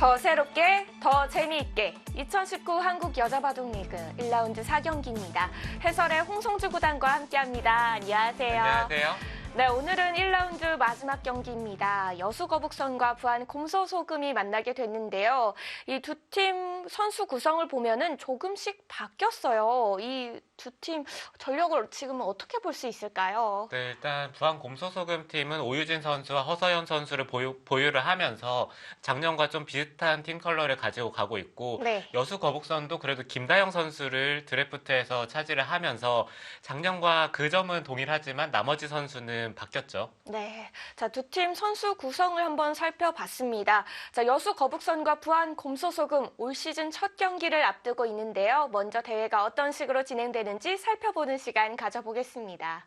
더 새롭게, 더 재미있게 2019 한국 여자바둑리그 1라운드 4경기입니다. 해설의 홍성주 구단과 함께합니다. 안녕하세요. 안녕하세요. 네, 오늘은 1라운드 마지막 경기입니다. 여수거북선과 부안 곰소소금이 만나게 됐는데요. 이 두 팀 선수 구성을 보면은 조금씩 바뀌었어요. 이 두 팀 전력을 지금 어떻게 볼 수 있을까요? 네, 일단 부안 곰소소금 팀은 오유진 선수와 허서연 선수를 보유를 하면서 작년과 좀 비슷한 팀 컬러를 가지고 가고 있고 네. 여수 거북선도 그래도 김다영 선수를 드래프트에서 차지를 하면서 작년과 그 점은 동일하지만 나머지 선수는 바뀌었죠. 네. 자, 두 팀 선수 구성을 한번 살펴봤습니다. 자, 여수 거북선과 부안 곰소소금 올 시즌 첫 경기를 앞두고 있는데요. 먼저 대회가 어떤 식으로 진행되는지 살펴보는 시간 가져보겠습니다.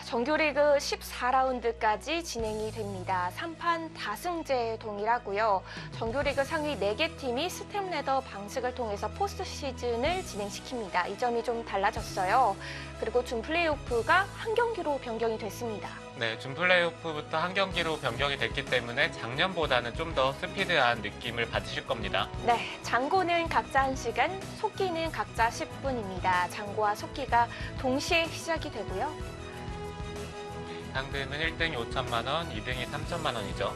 정규리그 14라운드까지 진행이 됩니다. 3판 다승제 동일하고요. 정규리그 상위 4개 팀이 스텝레더 방식을 통해서 포스트 시즌을 진행시킵니다. 이 점이 좀 달라졌어요. 그리고 준 플레이오프가 한 경기로 변경이 됐습니다. 네, 준 플레이오프부터 한 경기로 변경이 됐기 때문에 작년보다는 좀 더 스피드한 느낌을 받으실 겁니다. 네, 장고는 각자 1시간, 속기는 각자 10분입니다. 장고와 속기가 동시에 시작이 되고요. 상금은 1등이 5천만 원, 2등이 3천만 원이죠.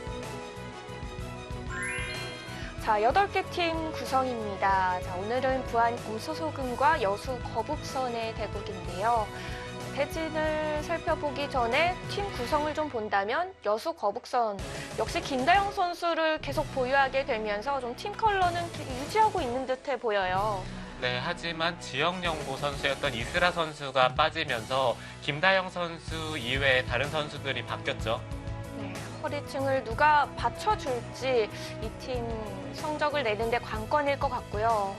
자, 8개 팀 구성입니다. 자, 오늘은 부안 곰소소금과 여수 거북선의 대국인데요. 대진을 살펴보기 전에 팀 구성을 좀 본다면 여수 거북선 역시 김다영 선수를 계속 보유하게 되면서 좀 팀 컬러는 유지하고 있는 듯해 보여요. 네, 하지만 지역연고 선수였던 이슬아 선수가 빠지면서 김다영 선수 이외에 다른 선수들이 바뀌었죠. 네, 허리층을 누가 받쳐줄지 이 팀 성적을 내는데 관건일 것 같고요.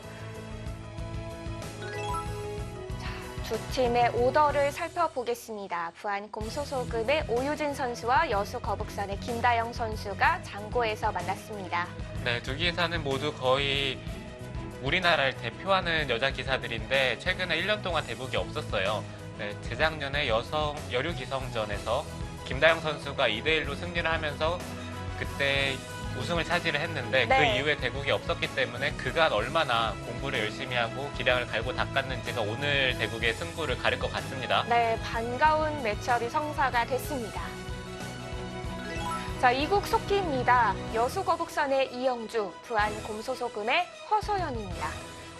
자, 두 팀의 오더를 살펴보겠습니다. 부안 곰소소금의 오유진 선수와 여수 거북선의 김다영 선수가 장고에서 만났습니다. 네, 두 기사는 모두 거의 우리나라를 대표하는 여자 기사들인데 최근에 1년 동안 대국이 없었어요. 네, 재작년에 여류 기성전에서 김다영 선수가 2대1로 승리를 하면서 그때 우승을 차지를 했는데 네. 그 이후에 대국이 없었기 때문에 그간 얼마나 공부를 열심히 하고 기량을 갈고 닦았는지가 오늘 대국의 승부를 가릴 것 같습니다. 네, 반가운 매치업이 성사가 됐습니다. 자, 이국 속기입니다. 여수 거북선의 이영주, 부안 곰소소금의 허소연입니다.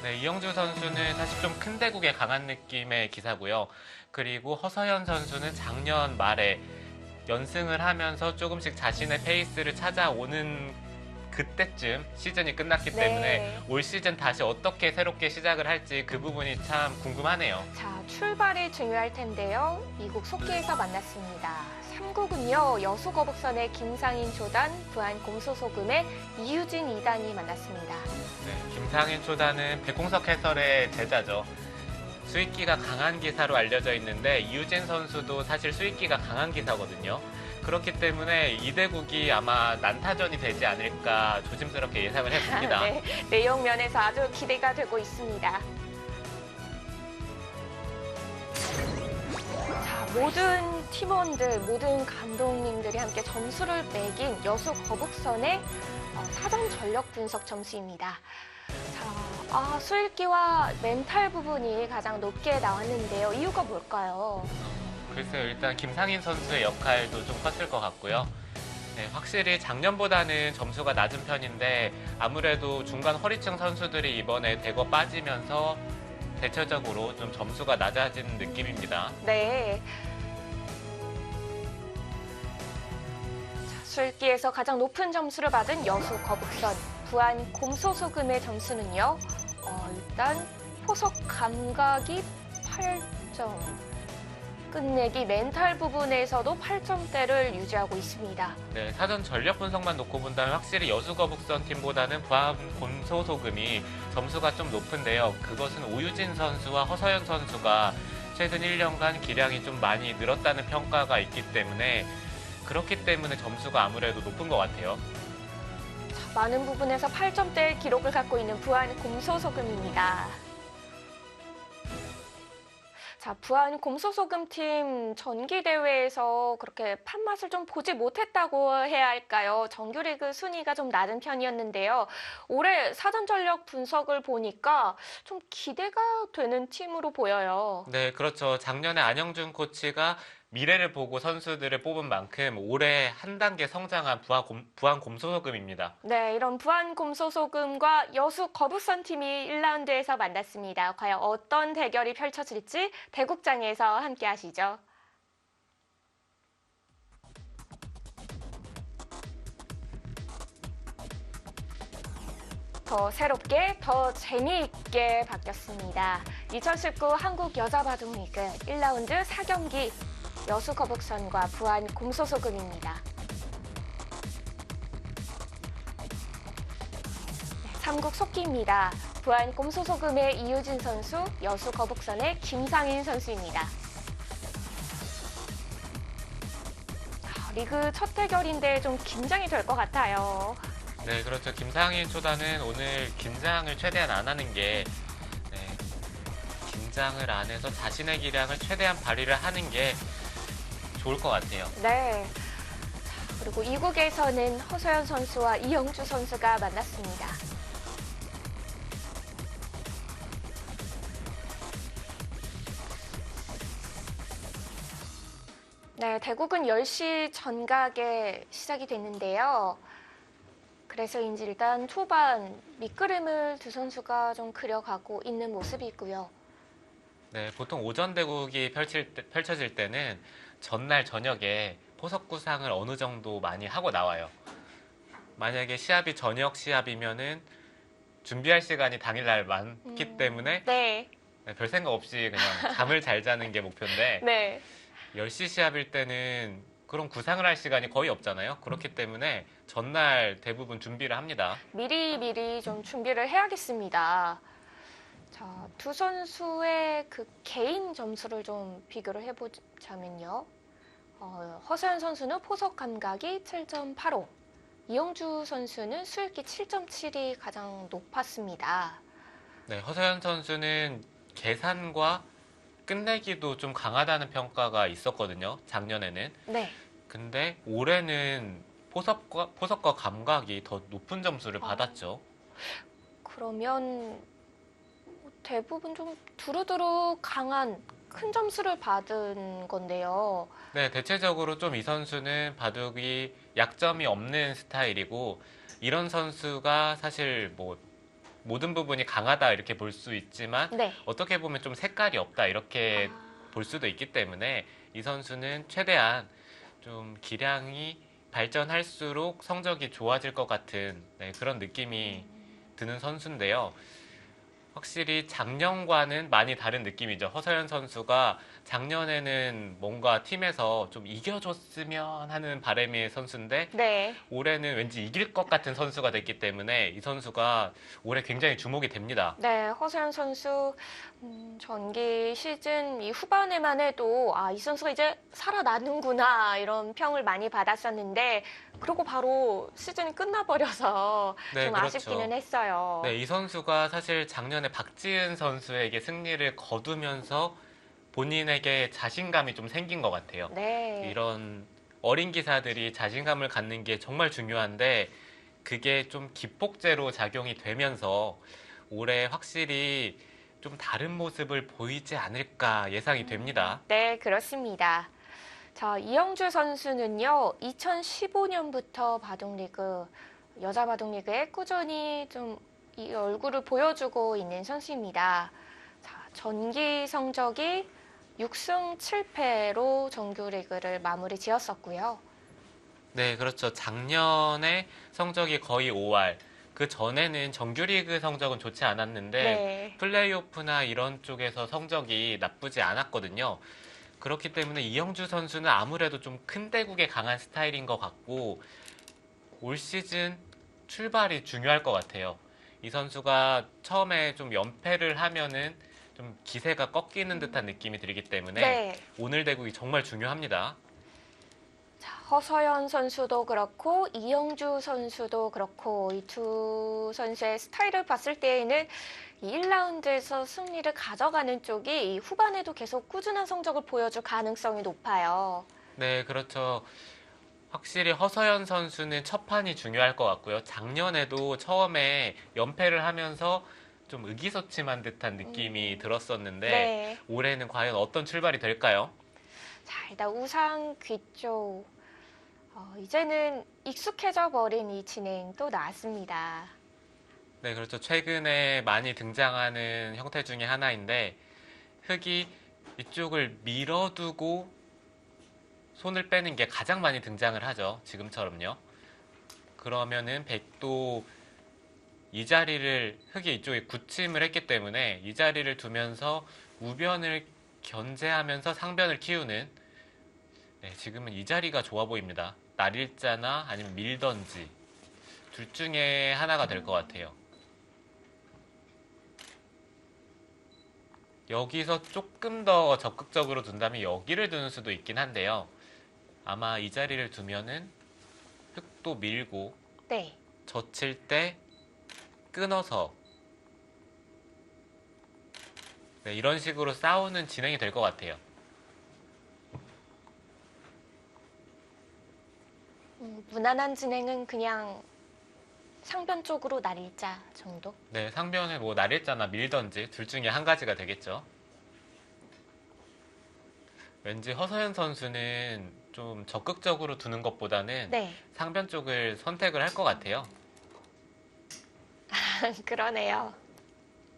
네, 이영주 선수는 사실 좀 큰 대국에 강한 느낌의 기사고요. 그리고 허서연 선수는 작년 말에 연승을 하면서 조금씩 자신의 페이스를 찾아오는 그때쯤 시즌이 끝났기 네. 때문에 올 시즌 다시 어떻게 새롭게 시작을 할지 그 부분이 참 궁금하네요. 자, 출발이 중요할 텐데요. 이국 속기에서 만났습니다. 3국은요, 여수 거북선의 김상인 초단, 부안 곰소소금의 이유진 2단이 만났습니다. 네, 김상인 초단은 백공석 해설의 제자죠. 수익기가 강한 기사로 알려져 있는데 이유진 선수도 사실 수익기가 강한 기사거든요. 그렇기 때문에 이대국이 아마 난타전이 되지 않을까 조심스럽게 예상을 해봅니다. 네, 내용 면에서 아주 기대가 되고 있습니다. 자, 모든 팀원들, 모든 감독님들이 함께 점수를 매긴 여수 거북선의 사전 전력 분석 점수입니다. 자, 수일기와 멘탈 부분이 가장 높게 나왔는데요. 이유가 뭘까요? 글쎄요, 일단 김상인 선수의 역할도 좀 컸을 것 같고요. 네, 확실히 작년보다는 점수가 낮은 편인데 아무래도 중간 허리층 선수들이 이번에 대거 빠지면서 대체적으로 좀 점수가 낮아진 느낌입니다. 네. 자, 수일기에서 가장 높은 점수를 받은 여수 거북선, 부안 곰소소금의 점수는요. 일단 포석 감각이 8점. 끝내기 멘탈 부분에서도 8점대를 유지하고 있습니다. 네, 사전 전력 분석만 놓고 본다면 확실히 여수거북선 팀보다는 부안 곰소소금이 점수가 좀 높은데요. 그것은 오유진 선수와 허서연 선수가 최근 1년간 기량이 좀 많이 늘었다는 평가가 있기 때문에 그렇기 때문에 점수가 아무래도 높은 것 같아요. 자, 많은 부분에서 8점대의 기록을 갖고 있는 부안 곰소소금입니다. 자, 부안 곰소소금팀 전기대회에서 그렇게 판맛을 좀 보지 못했다고 해야 할까요? 정규리그 순위가 좀 낮은 편이었는데요. 올해 사전 전력 분석을 보니까 좀 기대가 되는 팀으로 보여요. 네, 그렇죠. 작년에 안영준 코치가 미래를 보고 선수들을 뽑은 만큼 올해 한 단계 성장한 부안 곰소소금입니다. 네, 이런 부안 곰소소금과 여수 거북선 팀이 1라운드에서 만났습니다. 과연 어떤 대결이 펼쳐질지 대국장에서 함께 하시죠. 더 새롭게, 더 재미있게 바뀌었습니다. 2019 한국 여자바둑리그 1라운드 4경기 여수 거북선과 부안 곰소소금입니다. 3국 속기입니다. 부안 곰소소금의 이유진 선수, 여수 거북선의 김상인 선수입니다. 리그 첫 대결인데 좀 긴장이 될 것 같아요. 네, 그렇죠. 김상인 초단은 오늘 긴장을 최대한 안 하는 게 긴장을 안 해서 자신의 기량을 최대한 발휘를 하는 게 좋을 것 같아요. 네. 그리고 2국에서는 허서연 선수와 이영주 선수가 만났습니다. 네, 대국은 10시 전각에 시작이 됐는데요. 그래서인지 일단 초반 밑그림을 두 선수가 좀 그려가고 있는 모습이 있고요. 네, 보통 오전 대국이 펼쳐질 때는 전날 저녁에 포석 구상을 어느 정도 많이 하고 나와요. 만약에 시합이 저녁 시합이면은 준비할 시간이 당일날 많기 때문에 네. 별 생각 없이 그냥 잠을 잘 자는 게 목표인데 네. 10시 시합일 때는 그런 구상을 할 시간이 거의 없잖아요. 그렇기 때문에 전날 대부분 준비를 합니다. 미리 좀 준비를 해야겠습니다. 자, 두 선수의 그 개인 점수를 좀 비교를 해보자면요. 허서연 선수는 포석 감각이 7.85, 이영주 선수는 수익기 7.7이 가장 높았습니다. 네, 허서연 선수는 계산과 끝내기도 좀 강하다는 평가가 있었거든요. 작년에는. 네. 근데 올해는 포석과 감각이 더 높은 점수를 받았죠. 그러면 대부분 좀 두루두루 강한 큰 점수를 받은 건데요. 네, 대체적으로 좀 이 선수는 바둑이 약점이 없는 스타일이고 이런 선수가 사실 뭐 모든 부분이 강하다 이렇게 볼 수 있지만 네. 어떻게 보면 좀 색깔이 없다 이렇게 볼 수도 있기 때문에 이 선수는 최대한 좀 기량이 발전할수록 성적이 좋아질 것 같은 그런 느낌이 드는 선수인데요. 확실히 작년과는 많이 다른 느낌이죠. 허서연 선수가 작년에는 뭔가 팀에서 좀 이겨줬으면 하는 바람의 선수인데 네. 올해는 왠지 이길 것 같은 선수가 됐기 때문에 이 선수가 올해 굉장히 주목이 됩니다. 네, 허서연 선수 전기 시즌 이 후반에만 해도 이 선수가 이제 살아나는구나 이런 평을 많이 받았었는데 그리고 바로 시즌이 끝나버려서 네, 좀 그렇죠. 아쉽기는 했어요. 네, 이 선수가 사실 작년에 박지은 선수에게 승리를 거두면서 본인에게 자신감이 좀 생긴 것 같아요. 네. 이런 어린 기사들이 자신감을 갖는 게 정말 중요한데 그게 좀 기폭제로 작용이 되면서 올해 확실히 좀 다른 모습을 보이지 않을까 예상이 됩니다. 네, 그렇습니다. 자, 이영주 선수는요, 2015년부터 여자 바둑리그에 꾸준히 좀 이 얼굴을 보여주고 있는 선수입니다. 자, 전기 성적이 6승 7패로 정규리그를 마무리 지었었고요. 네, 그렇죠. 작년에 성적이 거의 5할. 그 전에는 정규리그 성적은 좋지 않았는데 네. 플레이오프나 이런 쪽에서 성적이 나쁘지 않았거든요. 그렇기 때문에 이영주 선수는 아무래도 좀 큰 대국에 강한 스타일인 것 같고 올 시즌 출발이 중요할 것 같아요. 이 선수가 처음에 좀 연패를 하면은 좀 기세가 꺾이는 듯한 느낌이 들기 때문에 네. 오늘 대국이 정말 중요합니다. 허서연 선수도 그렇고 이영주 선수도 그렇고 이 두 선수의 스타일을 봤을 때에는 이 1라운드에서 승리를 가져가는 쪽이 이 후반에도 계속 꾸준한 성적을 보여줄 가능성이 높아요. 네, 그렇죠. 확실히 허서연 선수는 첫 판이 중요할 것 같고요. 작년에도 처음에 연패를 하면서 좀 의기소침한 듯한 느낌이 들었었는데 네. 올해는 과연 어떤 출발이 될까요? 자, 일단 우상 귀 쪽. 이제는 익숙해져 버린 이 진행도 나왔습니다. 네, 그렇죠. 최근에 많이 등장하는 형태 중에 하나인데 흙이 이쪽을 밀어두고 손을 빼는 게 가장 많이 등장을 하죠. 지금처럼요. 그러면은 백도 이 자리를 흙이 이쪽에 굳힘을 했기 때문에 이 자리를 두면서 우변을 견제하면서 상변을 키우는 네, 지금은 이 자리가 좋아 보입니다. 날일자나 아니면 밀던지 둘 중에 하나가 될 것 같아요. 여기서 조금 더 적극적으로 둔다면 여기를 두는 수도 있긴 한데요. 아마 이 자리를 두면은 흙도 밀고 네. 젖힐 때 끊어서 네, 이런 식으로 싸우는 진행이 될 것 같아요. 무난한 진행은 그냥 상변 쪽으로 날일자 정도? 네, 상변을 뭐 날일자나 밀던지 둘 중에 한 가지가 되겠죠. 왠지 허서연 선수는 좀 적극적으로 두는 것보다는 네. 상변 쪽을 선택을 할 것 같아요. 그러네요.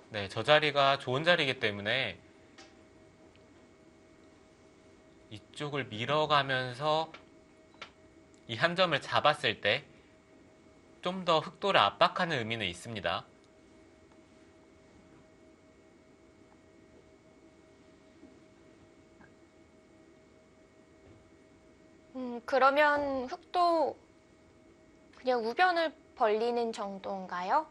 네, 저 자리가 좋은 자리이기 때문에 이쪽을 밀어가면서 이 한 점을 잡았을 때 좀 더 흑도를 압박하는 의미는 있습니다. 그러면 흑도 그냥 우변을 벌리는 정도인가요?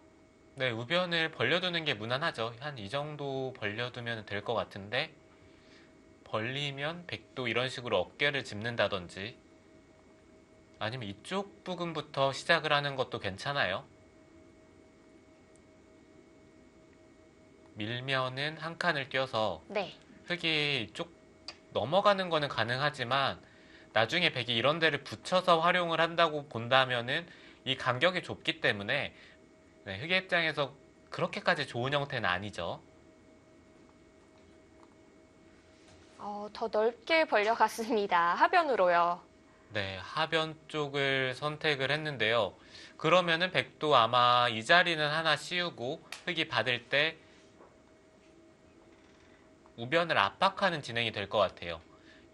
네, 우변을 벌려두는 게 무난하죠. 한 이 정도 벌려두면 될 것 같은데 벌리면 백도 이런 식으로 어깨를 짚는다든지 아니면 이쪽 부분부터 시작을 하는 것도 괜찮아요. 밀면은 한 칸을 껴서 네. 흙이 이쪽 넘어가는 거는 가능하지만 나중에 백이 이런 데를 붙여서 활용을 한다고 본다면은 이 간격이 좁기 때문에 네, 흙의 입장에서 그렇게까지 좋은 형태는 아니죠. 더 넓게 벌려갔습니다. 하변으로요. 네, 하변 쪽을 선택을 했는데요. 그러면은 백도 아마 이 자리는 하나 씌우고 흙이 받을 때 우변을 압박하는 진행이 될 것 같아요.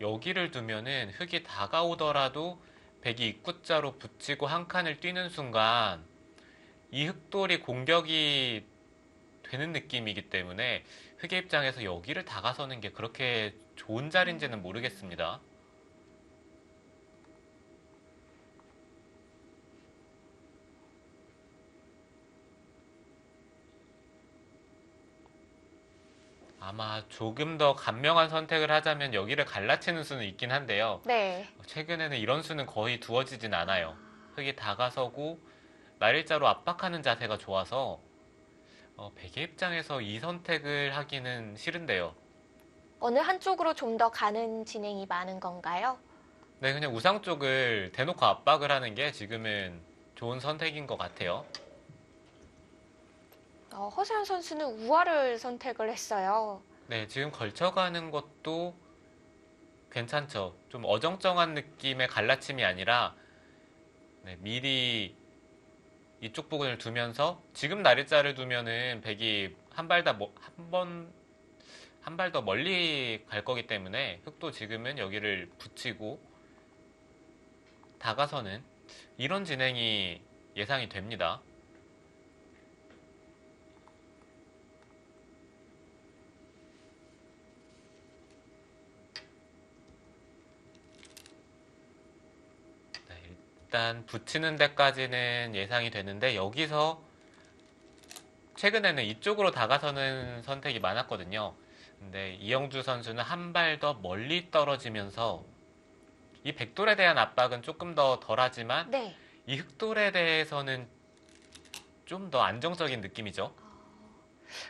여기를 두면은 흙이 다가오더라도 백이 입구자로 붙이고 한 칸을 뛰는 순간 이 흙돌이 공격이 되는 느낌이기 때문에 흙의 입장에서 여기를 다가서는 게 그렇게 좋은 자리인지는 모르겠습니다. 아마 조금 더 간명한 선택을 하자면 여기를 갈라치는 수는 있긴 한데요. 네. 최근에는 이런 수는 거의 두어지진 않아요. 흙이 다가서고 날일자로 압박하는 자세가 좋아서 백의 입장에서 이 선택을 하기는 싫은데요. 어느 한쪽으로 좀 더 가는 진행이 많은 건가요? 네, 그냥 우상 쪽을 대놓고 압박을 하는 게 지금은 좋은 선택인 것 같아요. 허세현 선수는 우아를 선택을 했어요. 네, 지금 걸쳐가는 것도 괜찮죠. 좀 어정쩡한 느낌의 갈라침이 아니라 네, 미리 이쪽 부분을 두면서 지금 날일자를 두면은 백이 한 발 더 멀리 갈 거기 때문에 흙도 지금은 여기를 붙이고 다가서는 이런 진행이 예상이 됩니다. 네, 일단 붙이는 데까지는 예상이 되는데 여기서 최근에는 이쪽으로 다가서는 선택이 많았거든요. 근데 이영주 선수는 한 발 더 멀리 떨어지면서 이 백돌에 대한 압박은 조금 더 덜하지만 네. 이 흑돌에 대해서는 좀 더 안정적인 느낌이죠.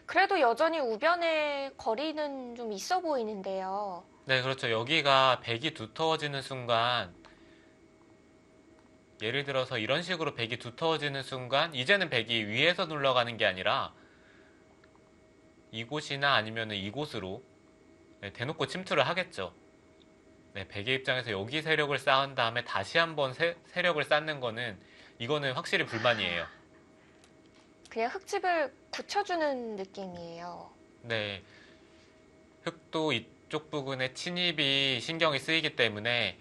그래도 여전히 우변의 거리는 좀 있어 보이는데요. 네, 그렇죠. 여기가 백이 두터워지는 순간, 예를 들어서 이런 식으로 백이 두터워지는 순간, 이제는 백이 위에서 눌러가는 게 아니라 이곳이나 아니면 이곳으로 네, 대놓고 침투를 하겠죠. 네, 백의 입장에서 여기 세력을 쌓은 다음에 다시 한번 세력을 쌓는 거는 이거는 확실히 불만이에요. 그냥 흙집을 굳혀주는 느낌이에요. 네, 흙도 이쪽 부근에 침입이 신경이 쓰이기 때문에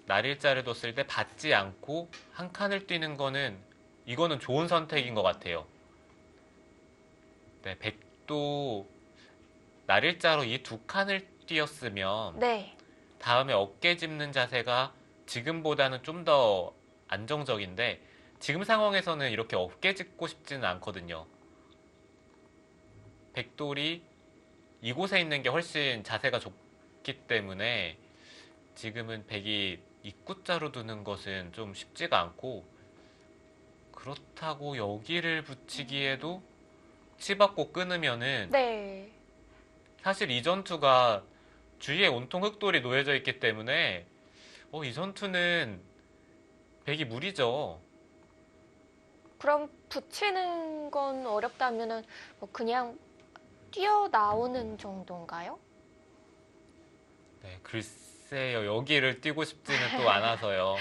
날일자를 뒀을 때 받지 않고 한 칸을 뛰는 거는 이거는 좋은 선택인 것 같아요. 네, 백도 날일자로 이 두 칸을 뛰었으면 네. 다음에 어깨 짚는 자세가 지금보다는 좀 더 안정적인데 지금 상황에서는 이렇게 어깨 짚고 싶지는 않거든요. 백돌이 이곳에 있는 게 훨씬 자세가 좋기 때문에 지금은 백이 입구자로 두는 것은 좀 쉽지가 않고 그렇다고 여기를 붙이기에도 치받고 끊으면은 네. 사실 이 전투가 주위에 온통 흑돌이 놓여져 있기 때문에 이 전투는 백이 무리죠. 그럼 붙이는 건 어렵다면은 뭐 그냥 뛰어나오는 정도인가요? 네, 글쎄요. 여기를 뛰고 싶지는 또 않아서요.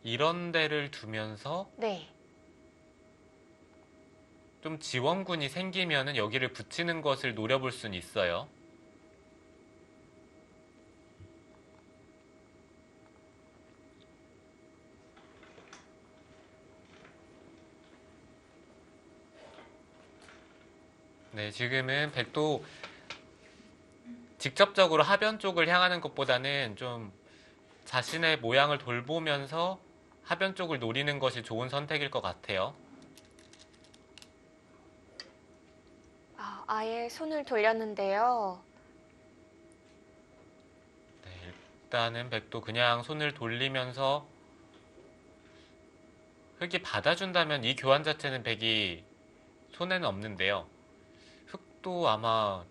이런 데를 두면서 네. 좀 지원군이 생기면은 여기를 붙이는 것을 노려볼 수는 있어요. 네, 지금은 백도 직접적으로 하변 쪽을 향하는 것보다는 좀 자신의 모양을 돌보면서 하변 쪽을 노리는 것이 좋은 선택일 것 같아요. 아예 손을 돌렸는데요. 네, 일단은 백도 그냥 손을 돌리면서 흙이 받아준다면 이 교환 자체는 백이 손해는 없는데요. 흙도 아마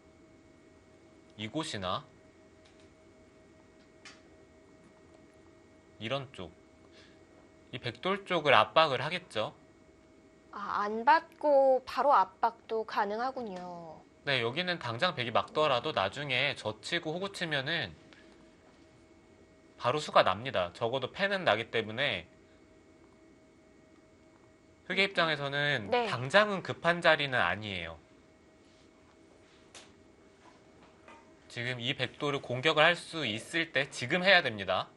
이곳이나 이런 쪽, 이 백돌 쪽을 압박을 하겠죠. 안 받고 바로 압박도 가능하군요. 네, 여기는 당장 백이 막더라도 나중에 젖히고 호구 치면은 바로 수가 납니다. 적어도 패는 나기 때문에 흑의 입장에서는 네. 당장은 급한 자리는 아니에요. 지금 이 백도를 공격을 할 수 있을 때 지금 해야 됩니다.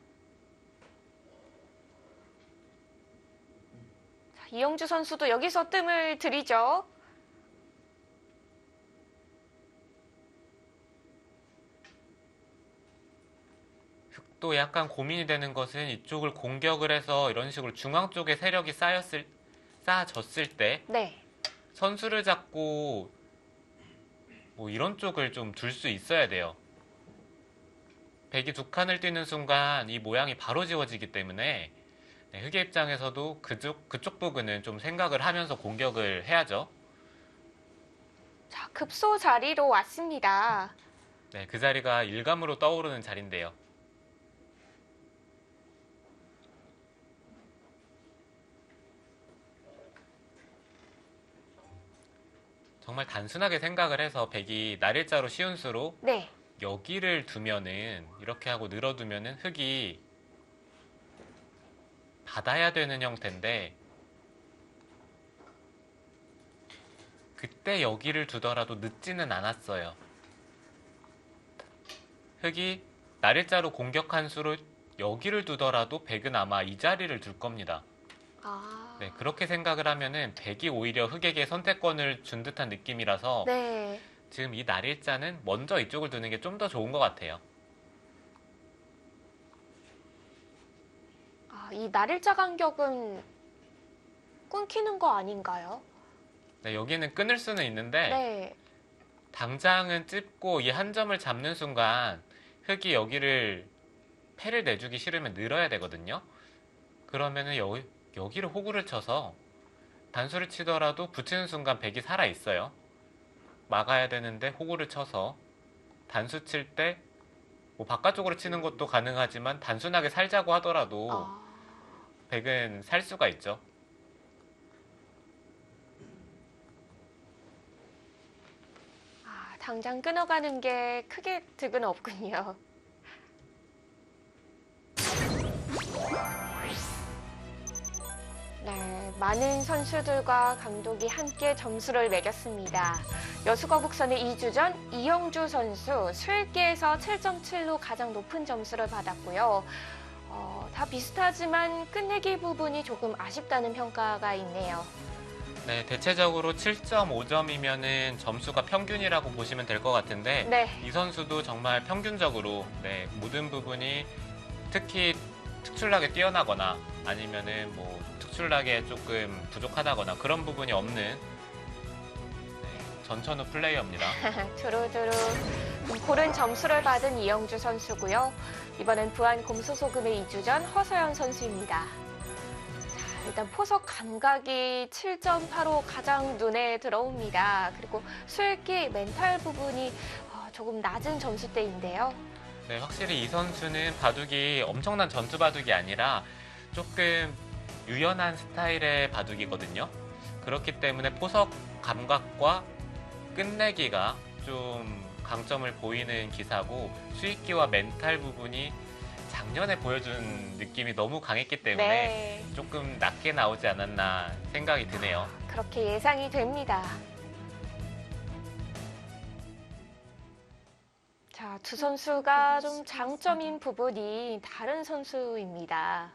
자, 이영주 선수도 여기서 뜸을 들이죠. 흑도 약간 고민이 되는 것은 이쪽을 공격을 해서 이런 식으로 중앙 쪽에 세력이 쌓아졌을 때 네. 선수를 잡고 뭐 이런 쪽을 좀 둘 수 있어야 돼요. 백이 두 칸을 뛰는 순간 이 모양이 바로 지워지기 때문에 네, 흑의 입장에서도 그쪽 부분은 좀 생각을 하면서 공격을 해야죠. 자, 급소 자리로 왔습니다. 네, 그 자리가 일감으로 떠오르는 자리인데요. 정말 단순하게 생각을 해서 백이 날일자로 쉬운 수로 네. 여기를 두면은 이렇게 하고 늘어두면은 흑이 받아야 되는 형태인데 그때 여기를 두더라도 늦지는 않았어요. 흑이 날일자로 공격한 수로 여기를 두더라도 백은 아마 이 자리를 둘 겁니다. 네, 그렇게 생각을 하면은 백이 오히려 흑에게 선택권을 준 듯한 느낌이라서 네. 지금 이 날일자는 먼저 이쪽을 두는 게 좀 더 좋은 것 같아요. 이 날일자 간격은 끊기는 거 아닌가요? 네, 여기는 끊을 수는 있는데 네. 당장은 찝고 이 한 점을 잡는 순간 흑이 여기를 패를 내주기 싫으면 늘어야 되거든요. 그러면은 여기를 호구를 쳐서 단수를 치더라도 붙이는 순간 백이 살아 있어요. 막아야 되는데 호구를 쳐서 단수 칠 때 뭐 바깥쪽으로 치는 것도 가능하지만 단순하게 살자고 하더라도 아, 백은 살 수가 있죠. 당장 끊어가는 게 크게 득은 없군요. 네, 많은 선수들과 감독이 함께 점수를 매겼습니다. 여수거북선의 2주 전 이영주 선수 수일기에서 7.7로 가장 높은 점수를 받았고요. 다 비슷하지만 끝내기 부분이 조금 아쉽다는 평가가 있네요. 네, 대체적으로 7.5점이면은 점수가 평균이라고 보시면 될 것 같은데 네, 이 선수도 정말 평균적으로 네, 모든 부분이 특히 특출나게 뛰어나거나 아니면은 뭐 특출나게 조금 부족하다거나 그런 부분이 없는 네, 전천후 플레이어입니다. 두루두루 고른 점수를 받은 이영주 선수고요. 이번엔 부안 곰소소금의 2주 전 허서연 선수입니다. 자, 일단 포석 감각이 7.85 가장 눈에 들어옵니다. 그리고 수일기 멘탈 부분이 조금 낮은 점수대인데요. 네, 확실히 이 선수는 바둑이 엄청난 전투 바둑이 아니라 조금 유연한 스타일의 바둑이거든요. 그렇기 때문에 포석 감각과 끝내기가 좀 강점을 보이는 기사고 수익기와 멘탈 부분이 작년에 보여준 느낌이 너무 강했기 때문에 네, 조금 낮게 나오지 않았나 생각이 드네요. 그렇게 예상이 됩니다. 자, 두 선수가 좀 장점인 부분이 다른 선수입니다.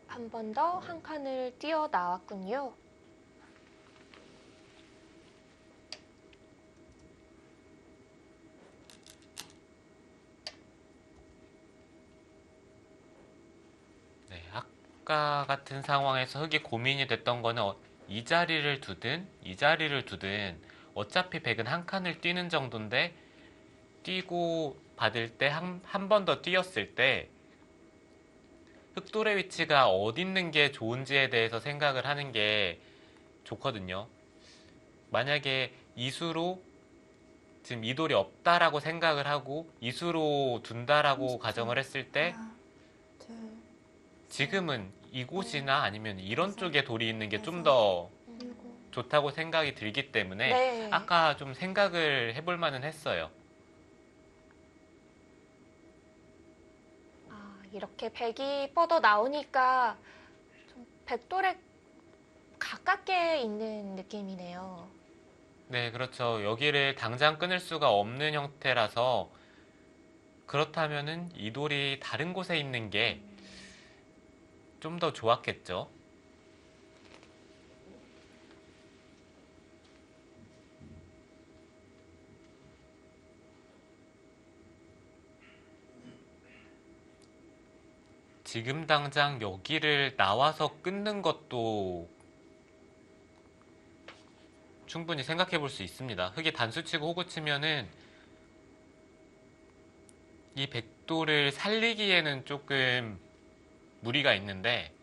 한 번 더 한 칸을 뛰어 나왔군요. 네, 아까 같은 상황에서 흑이 고민이 됐던 거는 이 자리를 두든 이 자리를 두든 어차피 백은 한 칸을 뛰는 정도인데 뛰고 받을 때 한 번 더 뛰었을 때 흑돌의 위치가 어디 있는 게 좋은지에 대해서 생각을 하는 게 좋거든요. 만약에 이수로 지금 이돌이 없다라고 생각을 하고 이수로 둔다라고 가정을 했을 때 지금은 이곳이나 아니면 이런 쪽에 돌이 있는 게 좀 더 좋다고 생각이 들기 때문에 네. 아까 좀 생각을 해볼 만은 했어요. 이렇게 백이 뻗어 나오니까 좀 백돌에 가깝게 있는 느낌이네요. 네, 그렇죠. 여기를 당장 끊을 수가 없는 형태라서 그렇다면은 이 돌이 다른 곳에 있는 게 좀 더 좋았겠죠. 지금 당장 여기를 나와서 끊는 것도 충분히 생각해 볼 수 있습니다. 흑이 단수치고 호구치면은 이 백돌을 살리기에는 조금 무리가 있는데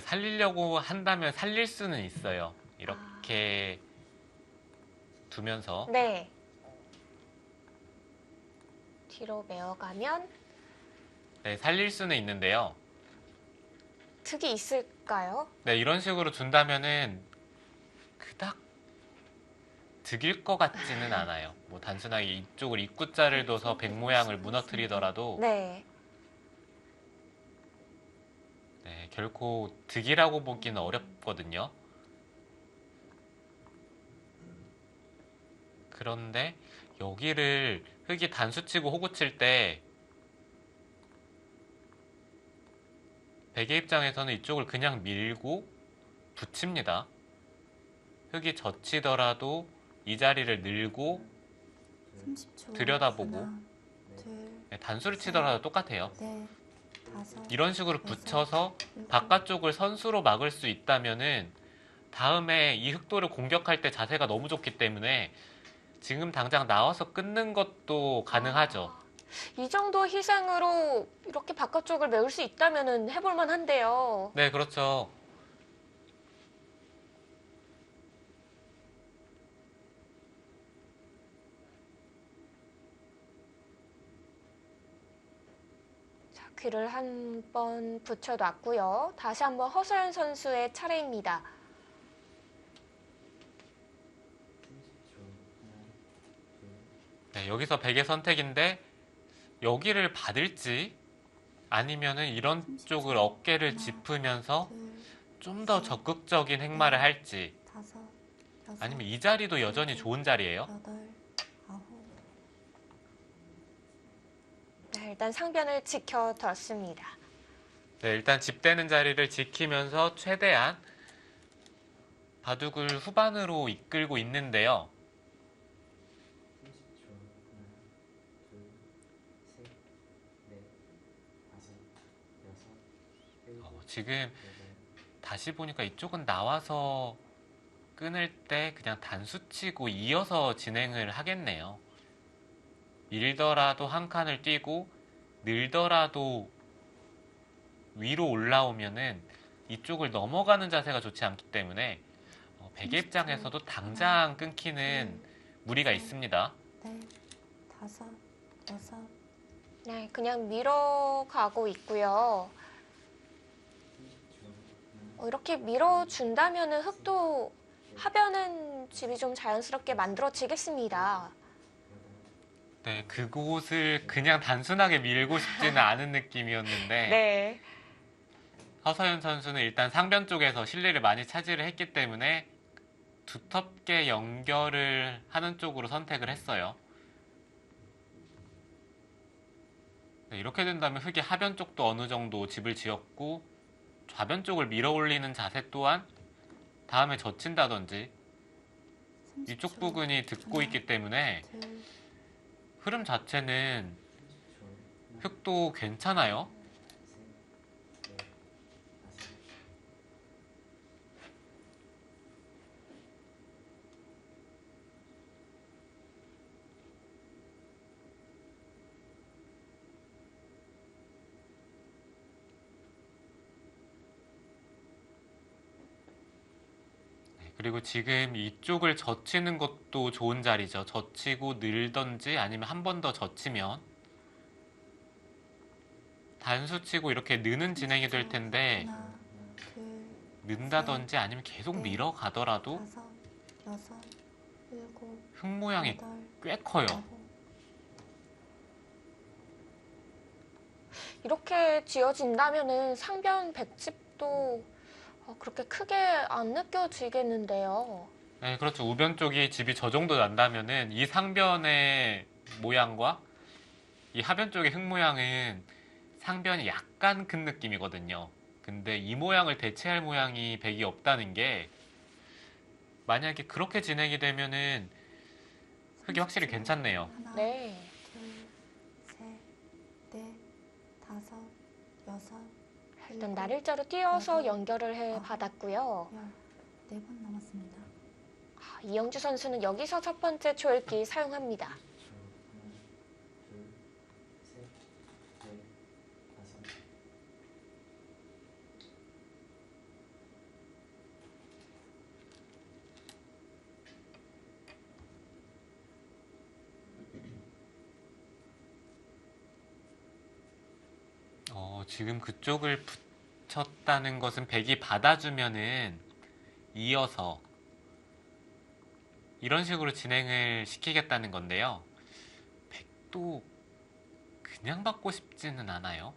살리려고 한다면 살릴 수는 있어요. 이렇게 두면서 네. 뒤로 메어가면 네, 살릴 수는 있는데요. 득이 있을까요? 네, 이런 식으로 둔다면은 그닥 득일 것 같지는 않아요. 뭐 단순하게 이쪽을 입구자를 둬서 백 모양을 무너뜨리더라도 네. 네, 결코 득이라고 보기는 어렵거든요. 그런데 여기를 흑이 단수치고 호구칠 때 백의 입장에서는 이쪽을 그냥 밀고 붙입니다. 흑이 젖히더라도 이 자리를 늘고 30초. 들여다보고 하나, 둘, 네, 단수를 치더라도 똑같아요. 넷, 다섯, 이런 식으로 여섯, 붙여서 일곱, 바깥쪽을 선수로 막을 수 있다면은 다음에 이 흑도를 공격할 때 자세가 너무 좋기 때문에 지금 당장 나와서 끊는 것도 가능하죠. 이 정도 희생으로 이렇게 바깥쪽을 메울 수 있다면 해볼 만한데요. 네, 그렇죠. 자, 귀를 한번 붙여놨고요. 다시 한번 허서연 선수의 차례입니다. 네, 여기서 백의 선택인데 여기를 받을지 아니면은 이런 쪽을 어깨를 짚으면서 둘, 좀 더 적극적인 행마를 할지 다섯, 여섯, 아니면 이 자리도 여전히 좋은 자리예요. 여덟, 아홉, 네, 일단 상변을 지켜뒀습니다. 네, 일단 집되는 자리를 지키면서 최대한 바둑을 후반으로 이끌고 있는데요. 지금 다시 보니까 이쪽은 나와서 끊을 때 그냥 단수치고 이어서 진행을 하겠네요. 밀더라도 한 칸을 뛰고 늘더라도 위로 올라오면은 이쪽을 넘어가는 자세가 좋지 않기 때문에 백의 입장에서도 당장 끊기는 무리가 있습니다. 넷, 다섯, 여섯, 네, 그냥 밀어가고 있고요. 이렇게 밀어준다면 흑도 하변은 집이 좀 자연스럽게 만들어지겠습니다. 네, 그곳을 그냥 단순하게 밀고 싶지는 않은 느낌이었는데 네. 허서연 선수는 일단 상변 쪽에서 실리를 많이 차지를 했기 때문에 두텁게 연결을 하는 쪽으로 선택을 했어요. 네, 이렇게 된다면 흑이 하변 쪽도 어느 정도 집을 지었고 좌변 쪽을 밀어 올리는 자세 또한 다음에 젖힌다든지 이쪽 30초, 부근이 듣고 있기 때문에 둘, 흐름 자체는 흑도 괜찮아요. 그리고 지금 이쪽을 젖히는 것도 좋은 자리죠. 젖히고 늘던지 아니면 한 번 더 젖히면 단수치고 이렇게 느는 진행이 될 텐데 하나, 둘, 는다든지 아니면 계속 밀어 가더라도 다섯, 여섯, 일곱, 흙 모양이 여덟, 꽤 커요. 아홉, 이렇게 지어진다면 상변 백집도 그렇게 크게 안 느껴지겠는데요. 네, 그렇죠. 우변 쪽이 집이 저 정도 난다면은 이 상변의 모양과 이 하변 쪽의 흙 모양은 상변이 약간 큰 느낌이거든요. 근데 이 모양을 대체할 모양이 백이 없다는 게 만약에 그렇게 진행이 되면은 흙이 확실히 괜찮네요. 하나, 네. 둘, 셋, 넷, 다섯, 여섯, 일단 날일자로 띄어서 여덟, 연결을 해 아홉, 받았고요. 열, 네 번 남았습니다. 이영주 선수는 여기서 첫 번째 초읽기 사용합니다. 지금 그쪽을 붙였다는 것은 백이 받아주면은 이어서 이런 식으로 진행을 시키겠다는 건데요. 백도 그냥 받고 싶지는 않아요.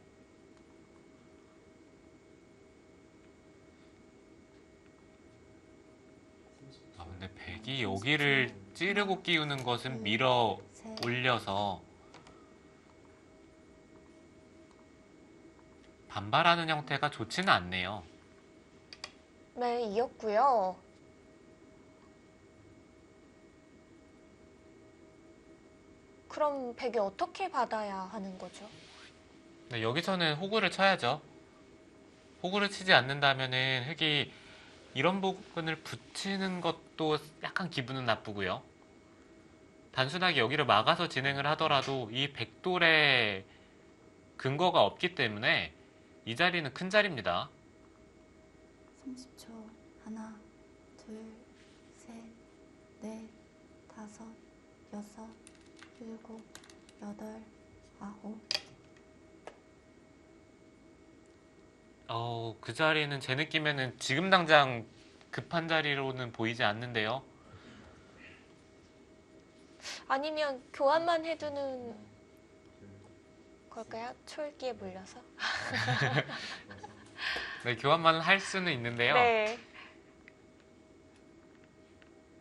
근데 백이 여기를 찌르고 끼우는 것은 밀어 셋, 올려서 반발하는 형태가 좋지는 않네요. 네, 이었고요. 그럼 백이 어떻게 받아야 하는 거죠? 네, 여기서는 호구를 쳐야죠. 호구를 치지 않는다면은 흑이 이런 부분을 붙이는 것도 약간 기분은 나쁘고요. 단순하게 여기를 막아서 진행을 하더라도 이 백돌의 근거가 없기 때문에 이 자리는 큰 자리입니다. 30초. 하나, 둘, 셋, 넷, 다섯, 여섯, 일곱, 여덟, 아홉. 그 자리는 제 느낌에는 지금 당장 급한 자리로는 보이지 않는데요. 아니면 교환만 해두는 걸까요? 초읽기에 물려서? 네, 교환만 할 수는 있는데요. 네.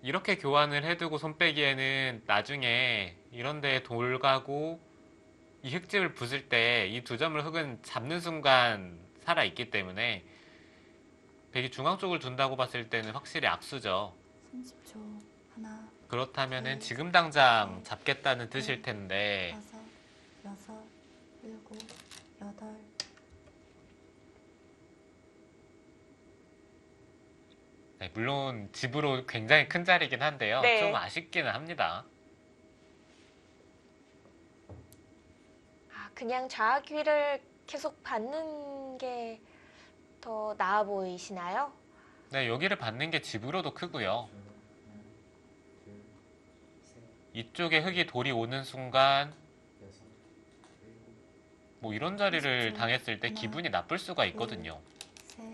이렇게 교환을 해두고 손 빼기에는 나중에 이런 데에 돌 가고 이 흙집을 부술 때 이 두 점을 흙은 잡는 순간 살아있기 때문에 백이 중앙 쪽을 둔다고 봤을 때는 확실히 악수죠. 30초. 하나, 그렇다면은 지금 당장 잡겠다는 뜻일 텐데 다섯, 여섯, 일곱, 여덟. 네, 물론 집으로 굉장히 큰 자리긴 한데요. 네. 좀 아쉽기는 합니다. 그냥 좌귀를 계속 받는 게 더 나아 보이시나요? 네, 여기를 받는 게 집으로도 크고요. 이쪽에 흙이 돌이 오는 순간 뭐 이런 자리를 당했을 때 기분이 나쁠 수가 있거든요. 셋,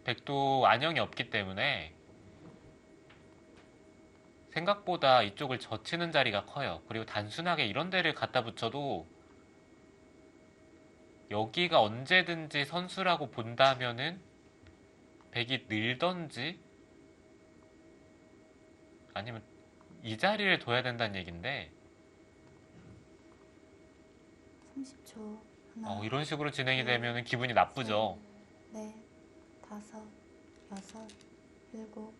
백도 안형이 없기 때문에 생각보다 이쪽을 젖히는 자리가 커요. 그리고 단순하게 이런 데를 갖다 붙여도 여기가 언제든지 선수라고 본다면은 백이 늘던지 아니면 이 자리를 둬야 된다는 얘긴데 30초. 하나, 이런 식으로 진행이 되면 기분이 나쁘죠. 넷, 다섯, 여섯, 일곱,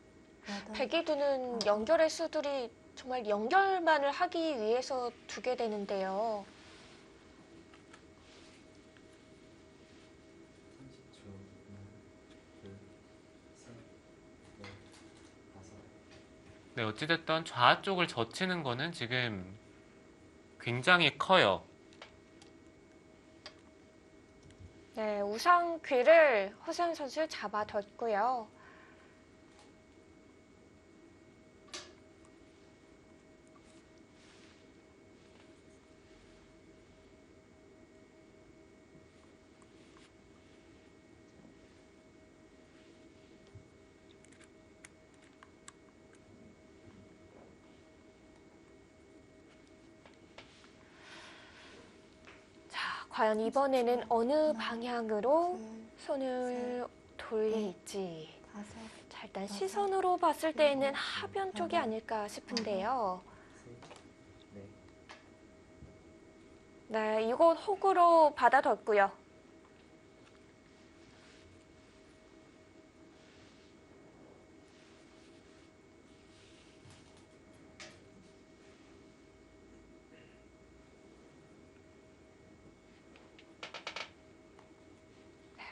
여덟. 백이 두는 연결의 수들이 정말 연결만을 하기 위해서 두게 되는데요. 네, 어찌됐든 좌 쪽을 젖히는 거는 지금 굉장히 커요. 네, 우상 귀를 허수연 선수 잡아뒀고요. 과연 이번에는 어느 방향으로 손을 돌릴지. 다섯, 자, 일단 시선으로 봤을 때에는 하변 쪽이 아닐까 싶은데요. 네, 이곳 호구로 받아뒀고요.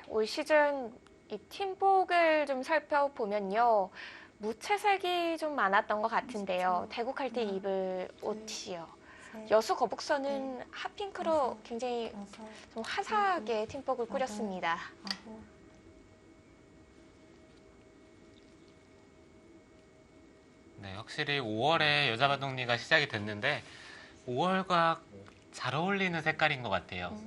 올 시즌 이 팀복을 좀 살펴보면요. 무채색이 좀 많았던 것 같은데요. 대국할 때 입을 옷이요. 셋, 여수 거북선은 핫핑크로 굉장히 여섯, 좀 화사하게 팀복을 꾸렸습니다. 아홉. 네, 확실히 5월에 여자바둑리가 시작이 됐는데 5월과 잘 어울리는 색깔인 것 같아요.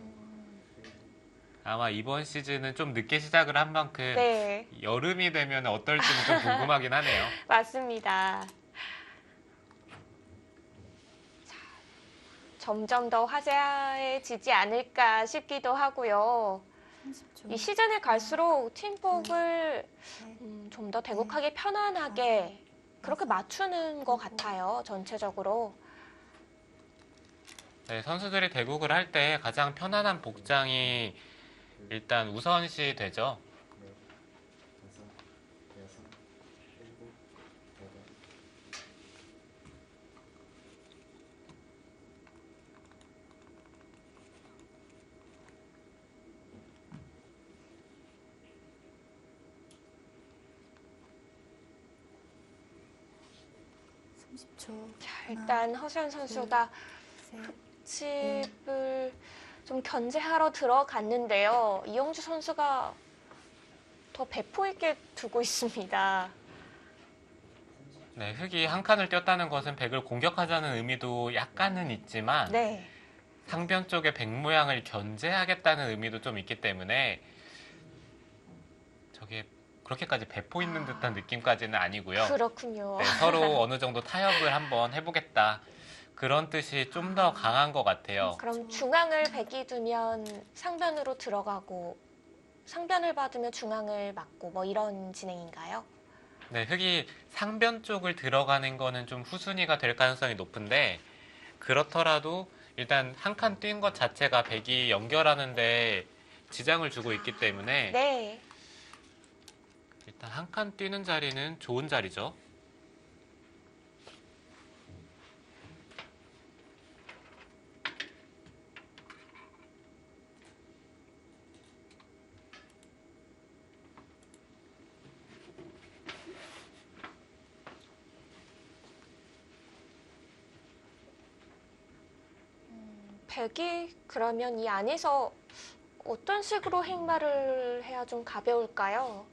아마 이번 시즌은 좀 늦게 시작을 한 만큼 네, 여름이 되면 어떨지는 좀 궁금하긴 하네요. 맞습니다. 자, 점점 더 화사해지지 않을까 싶기도 하고요. 30초. 이 시즌에 갈수록 팀복을 셋, 좀 더 대국하기 편안하게 그렇게 맞추는 것 같아요. 전체적으로. 네, 선수들이 대국을 할 때 가장 편안한 복장이 일단 우선시 되죠. 30초. 자, 일단 허수연 선수가 셋. 칩을 좀 견제하러 들어갔는데요. 이영주 선수가 더 배포 있게 두고 있습니다. 네, 흑이 한 칸을 띄었다는 것은 백을 공격하자는 의미도 약간은 있지만 네. 상변 쪽의 백 모양을 견제하겠다는 의미도 좀 있기 때문에 저게 그렇게까지 배포 있는 듯한 느낌까지는 아니고요. 그렇군요. 네, 서로 어느 정도 타협을 한번 해보겠다. 그런 뜻이 좀 더 강한 것 같아요. 그럼 중앙을 백이 두면 상변으로 들어가고 상변을 받으면 중앙을 막고 뭐 이런 진행인가요? 네, 흑이 상변 쪽을 들어가는 거는 좀 후순위가 될 가능성이 높은데 그렇더라도 일단 한 칸 뛴 것 자체가 백이 연결하는데 지장을 주고 있기 때문에 네. 일단 한 칸 뛰는 자리는 좋은 자리죠. 백이 그러면 이 안에서 어떤 식으로 행마를 해야 좀 가벼울까요?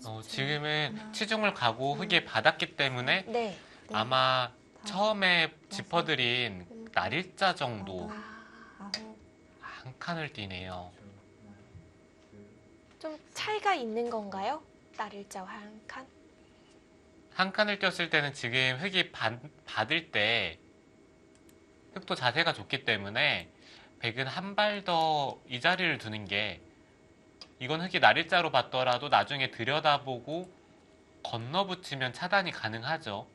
30초. 지금은 하나, 치중을 가고 흑이 받았기 때문에 네. 넷, 아마 다섯, 처음에 짚어드린 일곱, 날일자 정도 여덟, 아, 아홉. 한 칸을 뛰네요. 좀 차이가 있는 건가요? 날일자와 한 칸? 한 칸을 띄었을 때는 지금 흑이 받을 때 흑도 자세가 좋기 때문에 백은 한 발 더 이 자리를 두는 게 이건 흑이 날일자로 받더라도 나중에 들여다보고 건너붙이면 차단이 가능하죠.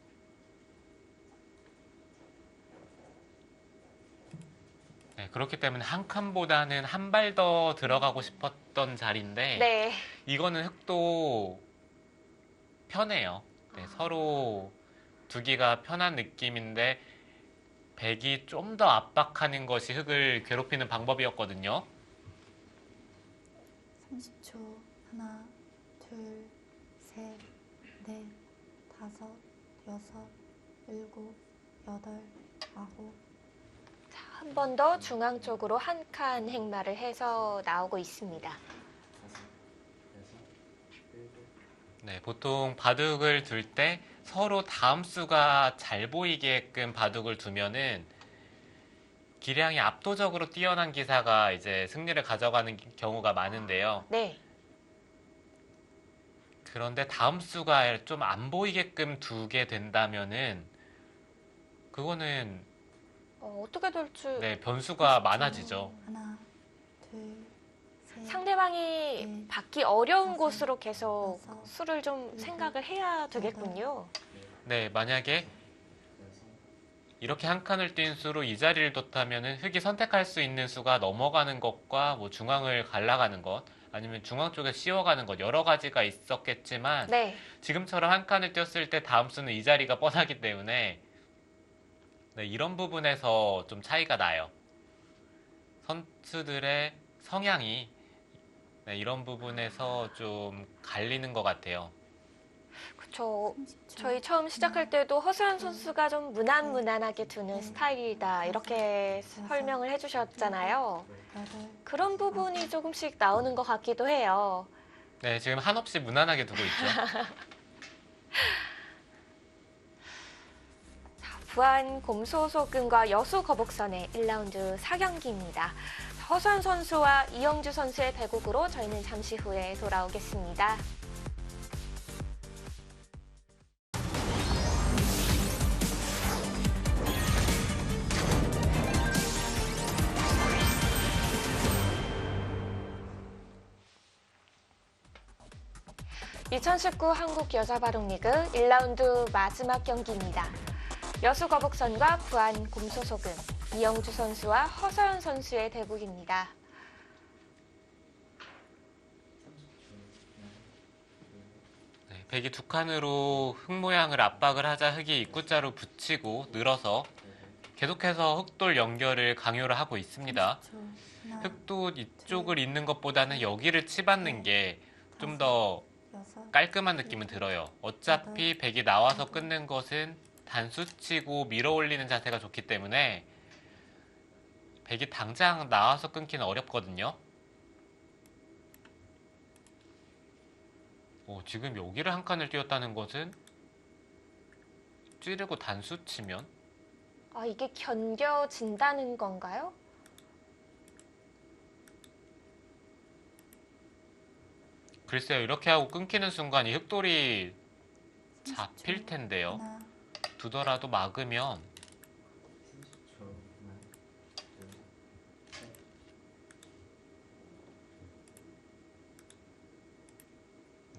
네, 그렇기 때문에 한 칸보다는 한 발 더 들어가고 싶었던 자리인데 네. 이거는 흑도 편해요. 네, 서로 두기가 편한 느낌인데 백이 좀 더 압박하는 것이 흑을 괴롭히는 방법이었거든요. 30초. 하나, 둘, 셋, 넷, 다섯, 여섯, 일곱, 여덟, 아홉. 한 번 더 중앙 쪽으로 한 칸 행마를 해서 나오고 있습니다. 네, 보통 바둑을 둘 때 서로 다음 수가 잘 보이게끔 바둑을 두면은 기량이 압도적으로 뛰어난 기사가 이제 승리를 가져가는 경우가 많은데요. 네. 그런데 다음 수가 좀 안 보이게끔 두게 된다면은 그거는 어떻게 될지 네, 변수가 많아지죠. 하나, 둘, 셋. 상대방이 받기 어려운 다섯, 곳으로 계속 여섯, 수를 좀 일곱, 생각을 해야 되겠군요. 네, 만약에 이렇게 한 칸을 뛴 수로 이 자리를 뒀다면은 흑이 선택할 수 있는 수가 넘어가는 것과 뭐 중앙을 갈라가는 것 아니면 중앙 쪽에 씌워가는 것 여러 가지가 있었겠지만 네. 지금처럼 한 칸을 띄었을 때 다음 수는 이 자리가 뻔하기 때문에 네, 이런 부분에서 좀 차이가 나요. 선수들의 성향이 네, 이런 부분에서 좀 갈리는 것 같아요. 그렇죠. 30초. 저희 처음 시작할 때도 허수연 선수가 좀 무난무난하게 두는 스타일이다 이렇게 설명을 해주셨잖아요. 여덟, 그런 부분이 조금씩 나오는 것 같기도 해요. 네, 지금 한없이 무난하게 두고 있죠. 부안 곰소소금과 여수 거북선의 1라운드 4경기입니다. 허수연 선수와 이영주 선수의 대국으로 저희는 잠시 후에 돌아오겠습니다. (2019) 한국여자바둑리그 1라운드 마지막 경기입니다. 여수 거북선과 부안 곰소소금, 이영주 선수와 허서연 선수의 대국입니다. 네, 백이 두 칸으로 흑 모양을 압박을 하자 흑이 입구자로 붙이고 늘어서 계속해서 흑돌 연결을 강요를 하고 있습니다. 30초. 하나, 흑도 이쪽을 잇는 것보다는 여기를 치받는 게 좀 더 여섯, 깔끔한 느낌은 들어요. 어차피 백이 나와서 끊는 것은 단수치고 밀어 올리는 자세가 좋기 때문에 백이 당장 나와서 끊기는 어렵거든요. 지금 여기를 한 칸을 띄웠다는 것은 찌르고 단수치면 아, 이게 견뎌진다는 건가요? 글쎄요. 이렇게 하고 끊기는 순간 이 흑돌이 30초. 잡힐 텐데요. 하나, 두더라도 막으면 30초. 하나, 둘, 셋.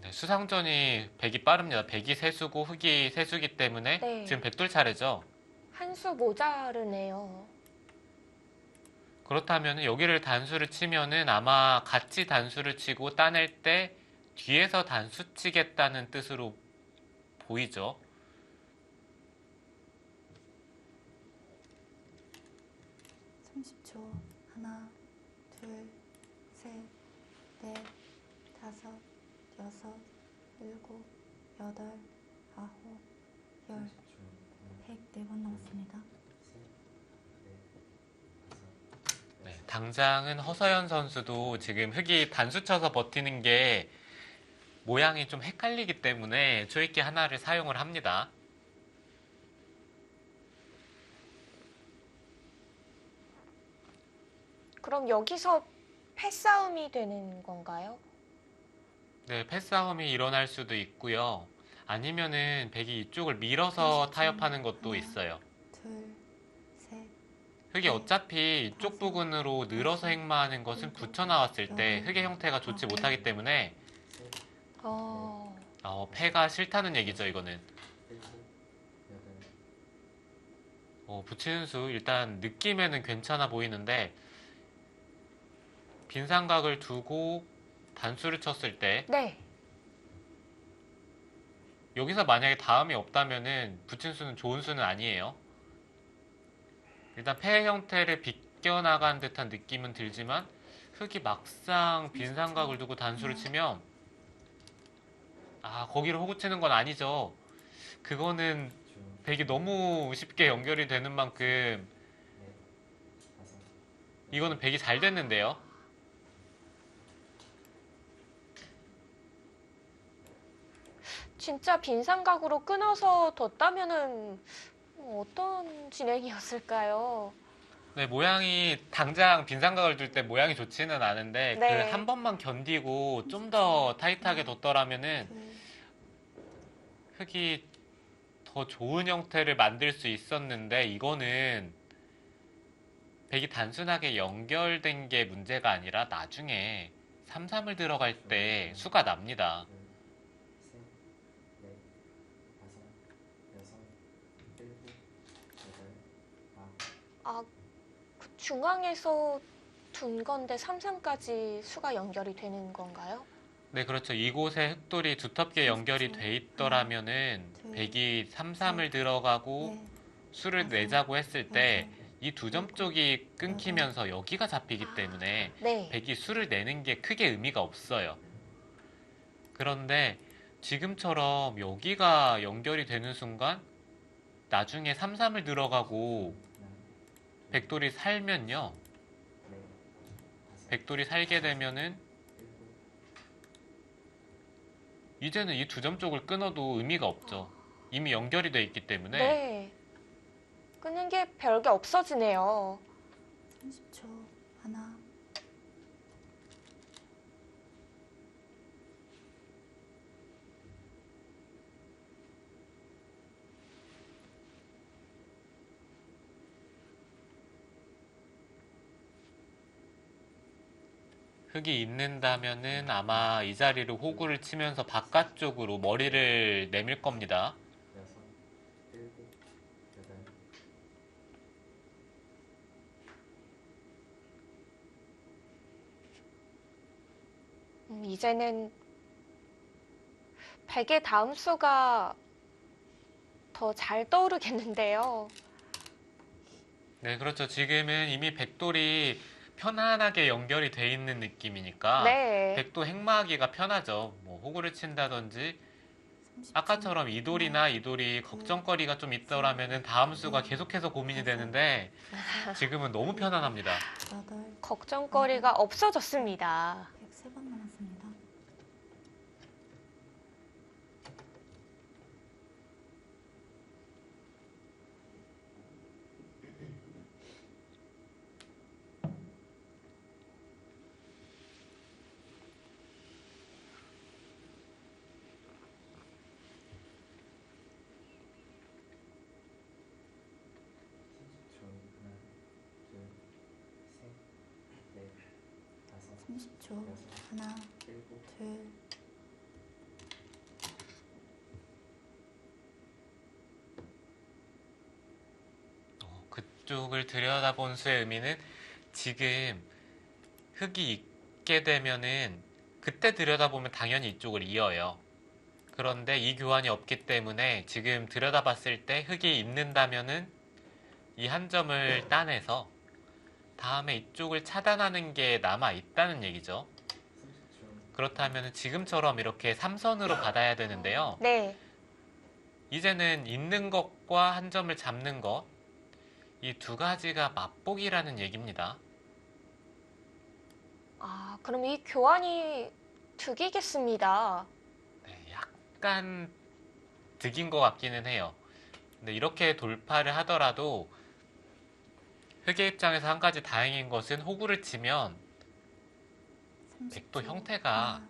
네, 수상전이 백이 빠릅니다. 백이 세수고 흑이 세수기 때문에 네. 지금 백돌 차례죠. 한 수 모자르네요. 그렇다면 여기를 단수를 치면은 아마 같이 단수를 치고 따낼 때 뒤에서 단수 치겠다는 뜻으로 보이죠. 삼십 초. 하나, 둘, 셋, 넷, 다섯, 여섯, 일곱, 여덟, 아홉, 열, 30초. 하나, 104번 남았습니다. 셋, 넷, 다섯, 네, 당장은 허서연 선수도 지금 흑이 단수 쳐서 버티는 게 모양이 좀 헷갈리기 때문에 초입기 하나를 사용을 합니다. 그럼 여기서 패싸움이 되는 건가요? 네, 패싸움이 일어날 수도 있고요. 아니면은 백이 이쪽을 밀어서 30초. 타협하는 것도 하나. 있어요. 둘, 셋, 흑이 어차피 이쪽 부분으로 늘어서 행마하는 것은 붙여 나왔을 때 흑의 형태가 좋지 못하기 때문에 셋, 어, 패가 싫다는 얘기죠, 이거는. 일곱, 여덟. 붙이는 수 일단 느낌에는 괜찮아 보이는데 빈삼각을 두고 단수를 쳤을 때 네. 여기서 만약에 다음이 없다면은 붙인 수는 좋은 수는 아니에요. 일단 패 형태를 비껴나간 듯한 느낌은 들지만 흑이 막상 빈삼각을 두고 단수를 치면 거기를 호구 치는 건 아니죠. 그거는 10초. 백이 너무 쉽게 연결이 되는 만큼 넷, 다섯. 이거는 백이 잘 됐는데요. 진짜 빈삼각으로 끊어서 뒀다면은 어떤 진행이었을까요? 네, 모양이 당장 빈삼각을 둘 때 모양이 좋지는 않은데 네. 그 한 번만 견디고 좀 더 타이트하게 뒀더라면은 둘, 흑이 더 좋은 형태를 만들 수 있었는데 이거는 백이 단순하게 연결된 게 문제가 아니라 나중에 3-3을 들어갈 때 수가 납니다. 둘, 셋, 넷, 다섯, 여섯, 일곱, 여덟, 아홉. 아, 그 중앙에서 둔 건데 삼삼까지 수가 연결이 되는 건가요? 네, 그렇죠. 이곳에 흑돌이 두텁게 연결이 돼 있더라면은 백이 3-3을 들어가고 넷, 수를 다섯, 내자고 했을 때 여섯, 이 두 점 쪽이 끊기면서 여기가 잡히기 때문에 네. 백이 수를 내는 게 크게 의미가 없어요. 그런데 지금처럼 여기가 연결이 되는 순간 나중에 3-3을 들어가고 하나, 백돌이 살면요. 넷, 다섯, 백돌이 살게 되면은 일곱. 이제는 이 두 점 쪽을 끊어도 의미가 없죠. 이미 연결이 돼 있기 때문에 네. 끊는 게 별게 없어지네요. 30초. 하나, 흙이 있는다면은 아마 이 자리를 호구를 치면서 바깥쪽으로 머리를 내밀 겁니다. 여섯, 일곱, 여덟. 이제는 100의 다음 수가 더 잘 떠오르겠는데요. 네, 그렇죠. 지금은 이미 백돌이 편안하게 연결이 돼 있는 느낌이니까 네. 백도 행마하기가 편하죠. 뭐 호구를 친다든지 30초. 아까처럼 이돌이나 이돌이 걱정거리가 좀 있더라면은 다음 수가 계속해서 고민이 되는데 지금은 너무 편안합니다. 8, 걱정거리가 없어졌습니다. 103번 남았습니다. 초 하나, 둘, 셋, 넷, 다섯, 30초. 하나, 일곱, 둘, 그쪽을 들여다본 수의 의미는 지금 흙이 있게 되면은 그때 들여다보면 당연히 이쪽을 이어요. 그런데 이 교환이 없기 때문에 지금 들여다봤을 때 흙이 있는다면은 이 한 점을 따내서 다음에 이쪽을 차단하는 게 남아 있다는 얘기죠. 30초. 그렇다면 지금처럼 이렇게 3선으로 받아야 되는데요. 네. 이제는 있는 것과 한 점을 잡는 것, 이 두 가지가 맛보기라는 얘기입니다. 아, 그럼 이 교환이 득이겠습니다. 네, 약간 득인 것 같기는 해요. 근데 이렇게 돌파를 하더라도 흑의 입장에서 한 가지 다행인 것은 호구를 치면 30초. 백도 형태가 하나,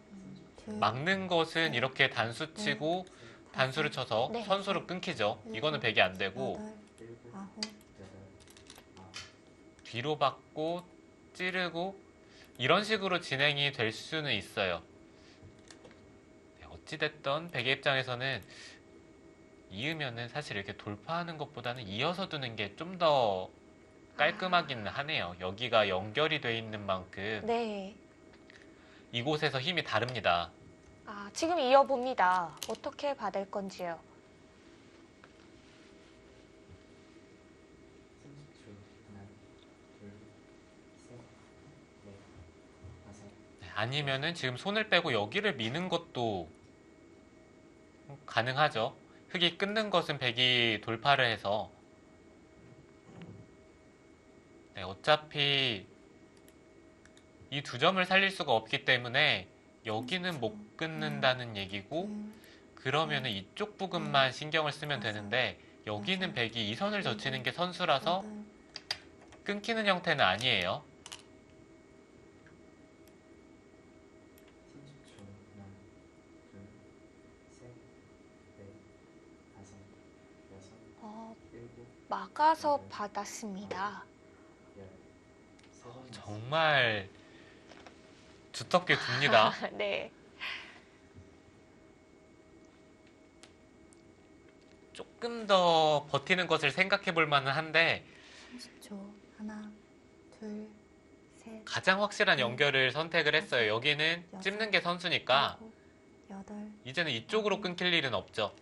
둘, 막는 것은 이렇게 단수 치고 단수를 쳐서 네. 선수로 끊기죠. 이거는 백이 안 되고 여덟, 일곱, 아홉, 여덟, 아홉. 뒤로 받고 찌르고 이런 식으로 진행이 될 수는 있어요. 네, 어찌됐든 백의 입장에서는 이으면은 사실 이렇게 돌파하는 것보다는 이어서 두는 게 좀 더 깔끔하기는 하네요. 여기가 연결이 돼 있는 만큼 네. 이곳에서 힘이 다릅니다. 아, 지금 이어봅니다. 어떻게 받을 건지요. 30초. 하나, 둘, 셋, 넷, 다섯, 네, 아니면은 지금 손을 빼고 여기를 미는 것도 가능하죠. 흙이 끊는 것은 백이 돌파를 해서 네, 어차피 이 두 점을 살릴 수가 없기 때문에 여기는 못 끊는다는 얘기고 둘, 그러면은 이쪽 부분만 신경을 쓰면 되는데 여기는 백이 이 선을 젖히는 게 선수라서 여덟, 끊기는 형태는 아니에요. 30초. 하나, 둘, 셋, 넷, 다섯, 여섯, 어, 일곱, 막아서 받았습니다. 열. 세 번. 정말 두텁게 둡니다. 네. 조금 더 버티는 것을 생각해 볼 만은 한데 30초. 하나, 둘, 셋, 가장 확실한 연결을 선택을 했어요. 여기는 찝는 게 선수니까 일곱, 여덟, 이제는 이쪽으로 끊길 일은 없죠.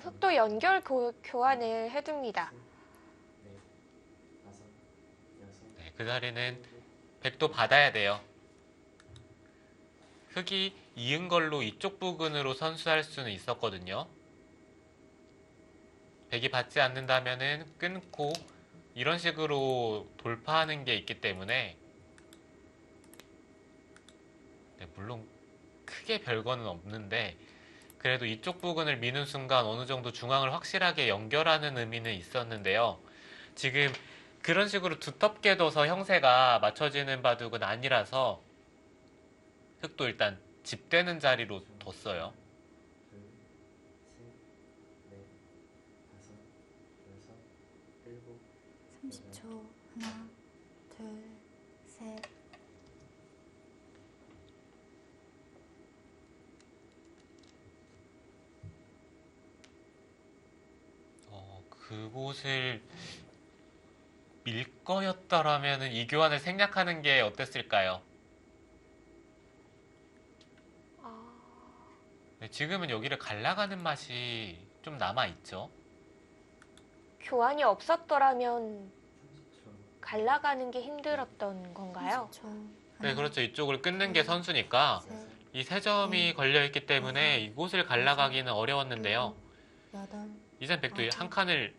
흑도 연결 교환을 해둡니다. 넷, 다섯, 여섯, 네, 그 자리는 백도 받아야 돼요. 흑이 이은 걸로 이쪽 부근으로 선수할 수는 있었거든요. 백이 받지 않는다면은 끊고 이런 식으로 돌파하는 게 있기 때문에 네, 물론 크게 별거는 없는데 그래도 이쪽 부근을 미는 순간 어느 정도 중앙을 확실하게 연결하는 의미는 있었는데요. 지금 그런 식으로 두텁게 둬서 형세가 맞춰지는 바둑은 아니라서 흑도 일단 집되는 자리로 뒀어요. 둘, 셋, 넷, 다섯, 여섯, 일곱, 30초. 하나, 둘, 셋, 그곳을 밀 거였더라면 이 교환을 생략하는 게 어땠을까요? 아, 네, 지금은 여기를 갈라가는 맛이 좀 남아있죠. 교환이 없었더라면 30초. 갈라가는 게 힘들었던 건가요? 30초. 네, 그렇죠. 이쪽을 끊는 게 선수니까 이 세 점이 걸려 있기 때문에 이곳을 갈라가기는 어려웠는데요. 8, 이젠 백도 한 칸을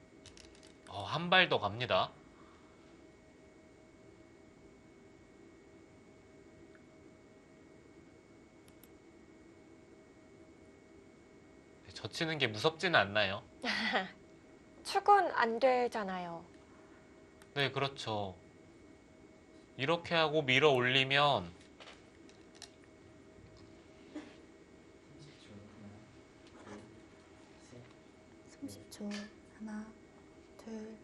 한 발 더 갑니다. 네, 젖히는 게 무섭지는 않나요? 축은 안 되잖아요. 네, 그렇죠. 이렇게 하고 밀어 올리면 30초. 하나, 둘,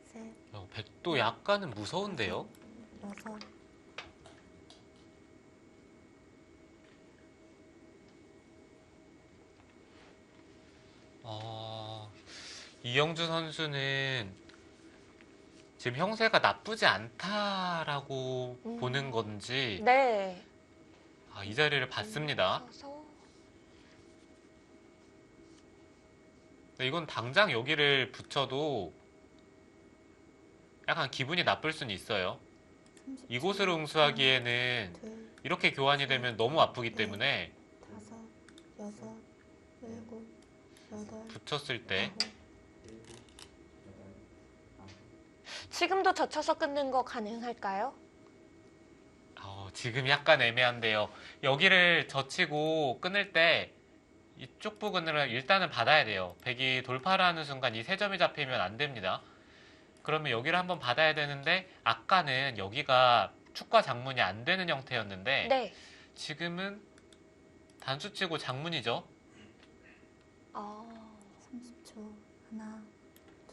셋, 30초. 1, 2, 3, 백도 약간은 무서운데요? 6. 이영주 선수는 지금 형세가 나쁘지 않다라고 보는 건지 네. 이 자리를 봤습니다. 서서 네, 이건 당장 여기를 붙여도 약간 기분이 나쁠 수는 있어요. 30초. 이곳으로 응수하기에는 둘, 이렇게 교환이 되면 너무 아프기 때문에 5, 6, 7, 8, 붙였을 때 9. 7, 8, 9. 지금도 젖혀서 끊는 거 가능할까요? 지금 약간 애매한데요. 여기를 젖히고 끊을 때 이쪽 부분을 일단은 받아야 돼요. 백이 돌파를 하는 순간 이 세 점이 잡히면 안 됩니다. 그러면 여기를 한번 받아야 되는데 아까는 여기가 축과 장문이 안 되는 형태였는데 네. 지금은 단수치고 장문이죠. 30초. 하나,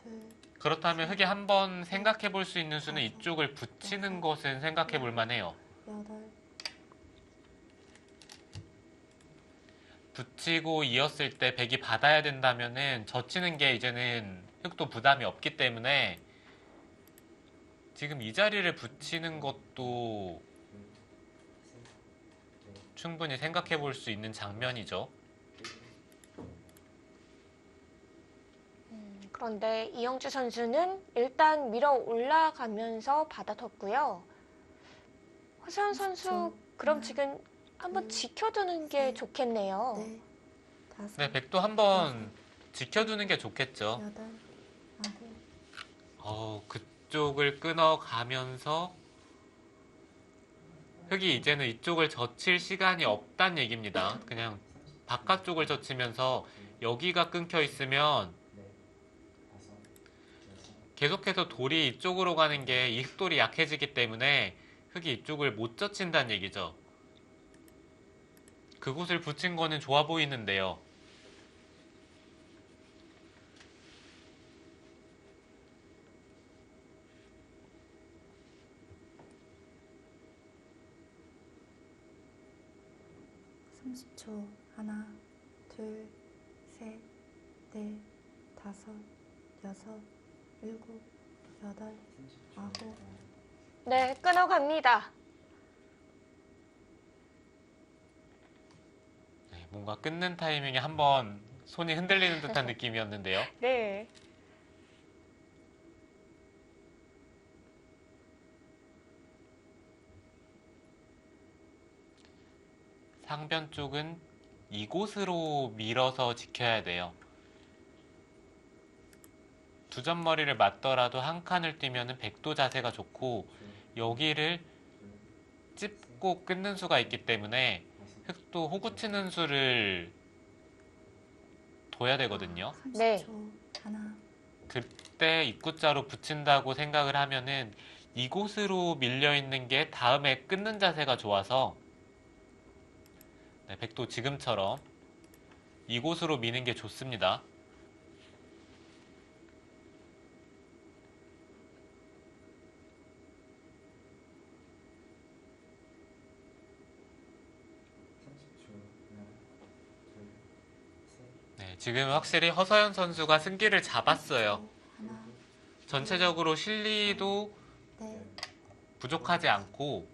둘, 그렇다면 흙이 한번 생각해 볼 수 있는 수는 이쪽을 붙이는 것은 생각해 볼 만해요. 8. 붙이고 이었을 때 백이 받아야 된다면은 젖히는 게 이제는 흙도 부담이 없기 때문에 지금 이 자리를 붙이는 것도 충분히 생각해 볼 수 있는 장면이죠. 그런데 이영주 선수는 일단 밀어 올라가면서 받아뒀고요. 허세현 선수 그럼 지금 한번 지켜두는 게 좋겠네요. 네, 5, 네, 백도 한번 지켜두는 게 좋겠죠. 8, 9. 그쪽을 끊어가면서 흙이 이제는 이쪽을 젖힐 시간이 없단 얘기입니다. 그냥 바깥쪽을 젖히면서 여기가 끊겨 있으면 계속해서 돌이 이쪽으로 가는 게 이 흙돌이 약해지기 때문에 흙이 이쪽을 못 젖힌다는 얘기죠. 그곳을 붙인 거는 좋아 보이는데요. 초 하나, 둘, 셋, 넷, 5, 6, 7, 8, 9. 네, 끊어갑니다. 네, 뭔가 끊는 타이밍에 한번 손이 흔들리는 듯한 느낌이었는데요. 네. 상변 쪽은 이곳으로 밀어서 지켜야 돼요. 두 점머리를 맞더라도 한 칸을 뛰면 백도 자세가 좋고 여기를 찝고 끊는 수가 있기 때문에 흙도 호구 치는 수를 둬야 되거든요. 30초 하나, 그때 입구자로 붙인다고 생각을 하면은 이곳으로 밀려 있는 게 다음에 끊는 자세가 좋아서 네, 백도 지금처럼 이곳으로 미는 게 좋습니다. 네, 지금 확실히 허서연 선수가 승기를 잡았어요. 하나, 전체적으로 실리도 넷, 부족하지 않고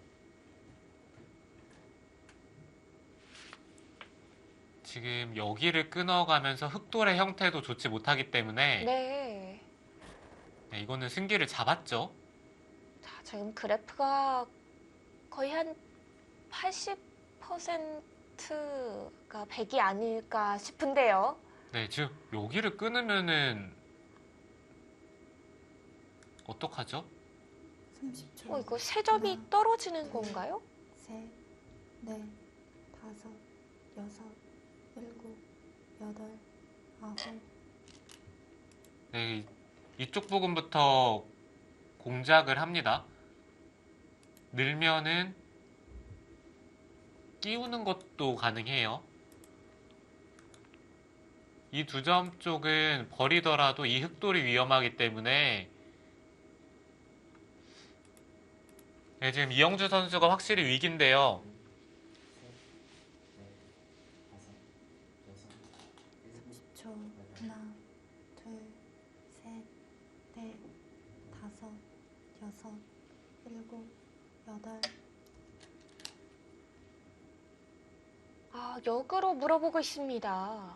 지금 여기를 끊어가면서 흑돌의 형태도 좋지 못하기 때문에 네. 네, 이거는 승기를 잡았죠. 지금 그래프가 거의 한 80%가 100이 아닐까 싶은데요. 네, 지금 여기를 끊으면은 어떡하죠? 30초. 이거 세 점이 하나, 떨어지는 건가요? 셋, 넷, 다섯, 여섯, 일곱, 여덟, 아홉. 네, 이쪽 부분부터 공작을 합니다. 늘면은 끼우는 것도 가능해요. 이 두 점 쪽은 버리더라도 이 흑돌이 위험하기 때문에 네, 지금 이영주 선수가 확실히 위기인데요. 30초. 하나, 둘, 셋, 넷, 다섯, 여섯, 일곱, 여덟. 역으로 물어보고 있습니다.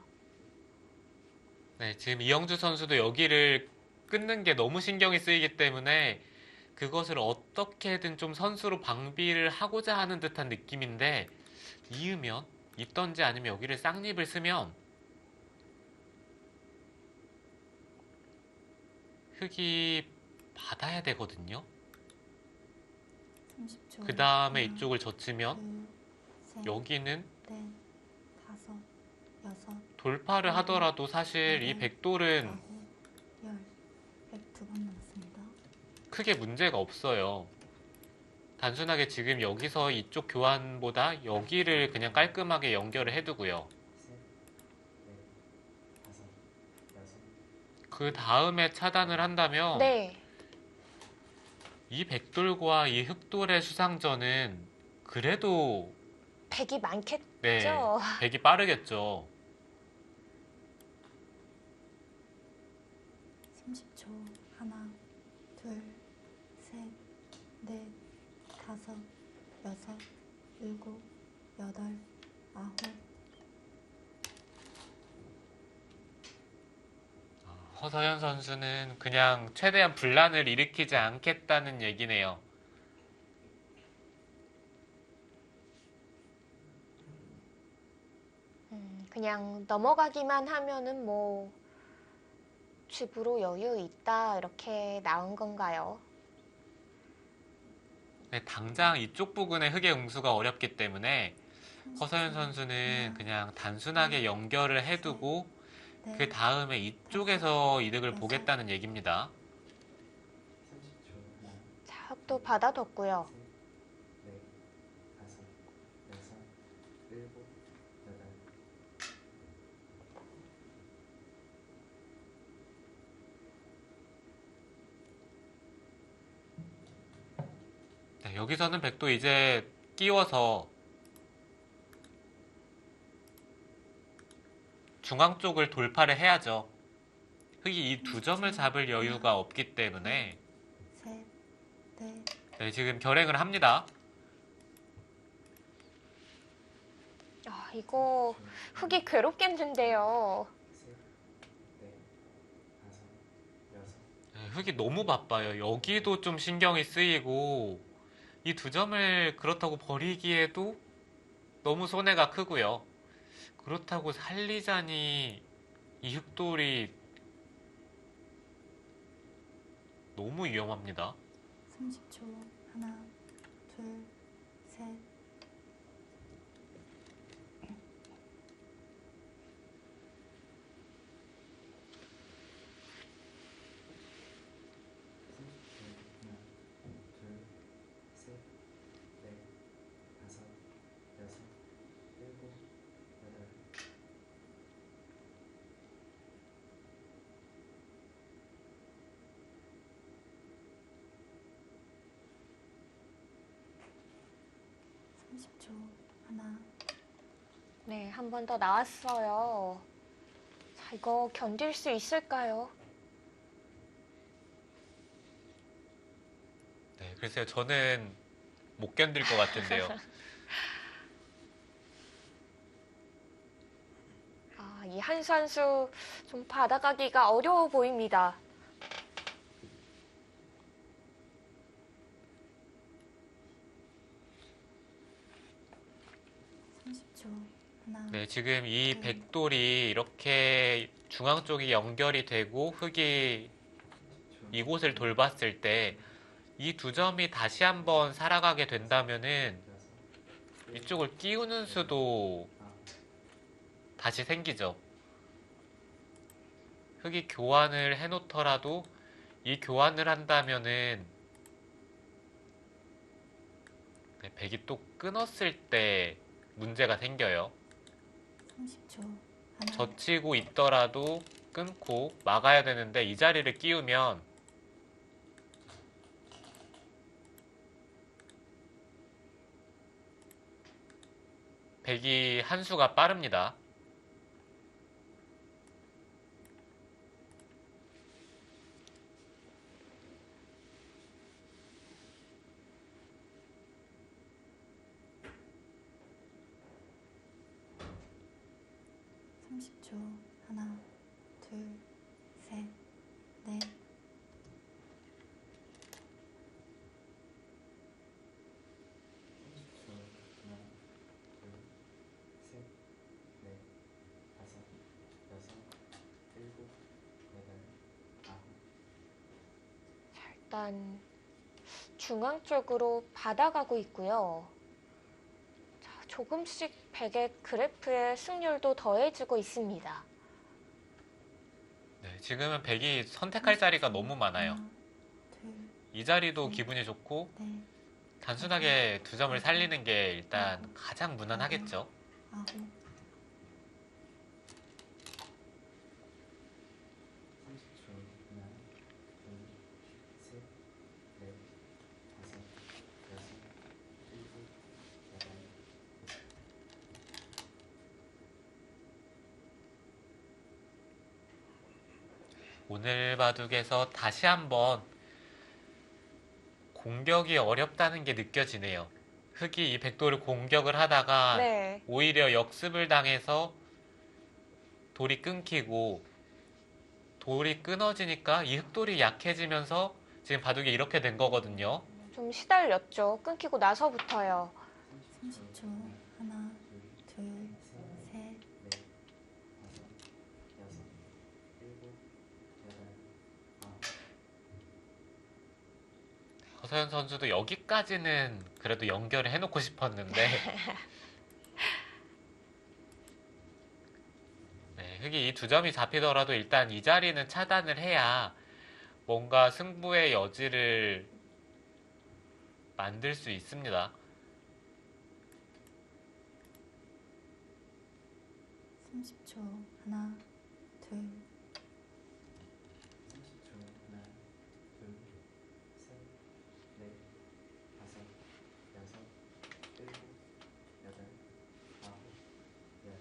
네, 지금 이영주 선수도 여기를 끊는 게 너무 신경이 쓰이기 때문에 그것을 어떻게든 좀 선수로 방비를 하고자 하는 듯한 느낌인데 이으면 있던지 아니면 여기를 쌍립을 쓰면 흙이 받아야 되거든요. 30초. 그 다음에 하나, 이쪽을 젖히면 둘, 셋, 여기는 넷, 다섯, 여섯, 돌파를 하더라도 사실 이 백돌은 아홉, 열. 102번 남았습니다. 크게 문제가 없어요. 단순하게 지금 여기서 이쪽 교환보다 여기를 그냥 깔끔하게 연결을 해두고요. 그 다음에 차단을 한다면 네. 이 백돌과 이 흑돌의 수상전은 그래도 100이 많겠죠? 네, 백이 빠르겠죠. 30초. 하나, 둘, 셋, 넷, 다섯, 여섯, 일곱, 여덟, 아홉. 허서연 선수는 그냥 최대한 분란을 일으키지 않겠다는 얘기네요. 그냥 넘어가기만 하면은 뭐 집으로 여유 있다 이렇게 나온 건가요? 네, 당장 이쪽 부근의 흑의 응수가 어렵기 때문에 허서연 30초. 선수는 하나, 그냥 단순하게 연결을 해두고 넷, 그 다음에 이쪽에서 이득을 보겠다는 얘기입니다. 자, 흑도 받아뒀고요. 네, 여기서는 백도 이제 끼워서 중앙 쪽을 돌파를 해야죠. 흑이 이 두 점을 잡을 여유가 없기 때문에 셋, 넷, 네, 지금 결행을 합니다. 이거 흑이 괴롭겠는데요. 네, 흑이 너무 바빠요. 여기도 좀 신경이 쓰이고 이 두 점을 그렇다고 버리기에도 너무 손해가 크고요. 그렇다고 살리자니 이 흑돌이 너무 위험합니다. 30초. 하나, 둘, 셋. 하나, 네, 한 번 더 나왔어요. 자, 이거 견딜 수 있을까요? 네, 글쎄요. 저는 못 견딜 것 같은데요. 이 한 선수 좀 받아가기가 어려워 보입니다. 30초. 하나, 네, 지금 이 백돌이 이렇게 중앙 쪽이 연결이 되고 흙이 이곳을 돌봤을 때 이 두 점이 다시 한번 살아가게 된다면은 이쪽을 끼우는 수도 다시 생기죠. 흙이 교환을 해놓더라도 이 교환을 한다면은 네, 백이 또 끊었을 때 문제가 생겨요. 30초. 하나, 젖히고 있더라도 끊고 막아야 되는데 이 자리를 끼우면 백이 한 수가 빠릅니다. 삼십 초. 하나, 둘, 셋, 넷, 일단 중앙 쪽으로 받아가고 있고요. 자, 조금씩 백의 그래프의 승률도 더해지고 있습니다. 네, 지금은 백이 선택할 자리가 너무 많아요. 하나, 둘, 이 자리도 기분이 좋고 넷, 단순하게 두 점을 살리는 게 일단 가장 무난하겠죠. 아홉, 30초. 오늘 바둑에서 다시 한번 공격이 어렵다는 게 느껴지네요. 흑이 이 백돌을 공격을 하다가 네. 오히려 역습을 당해서 돌이 끊기고 돌이 끊어지니까 이 흑돌이 약해지면서 지금 바둑이 이렇게 된 거거든요. 좀 시달렸죠. 끊기고 나서부터요. 30초. 하나, 둘, 셋, 허서연 선수도 여기까지는 그래도 연결을 해놓고 싶었는데 네, 흑이 이 두 점이 잡히더라도 일단 이 자리는 차단을 해야 뭔가 승부의 여지를 만들 수 있습니다. 30초. 하나, 둘, 30초. 하나, 둘, 셋, 넷, 다섯, 여섯, 일곱, 여덟, 아홉, 열.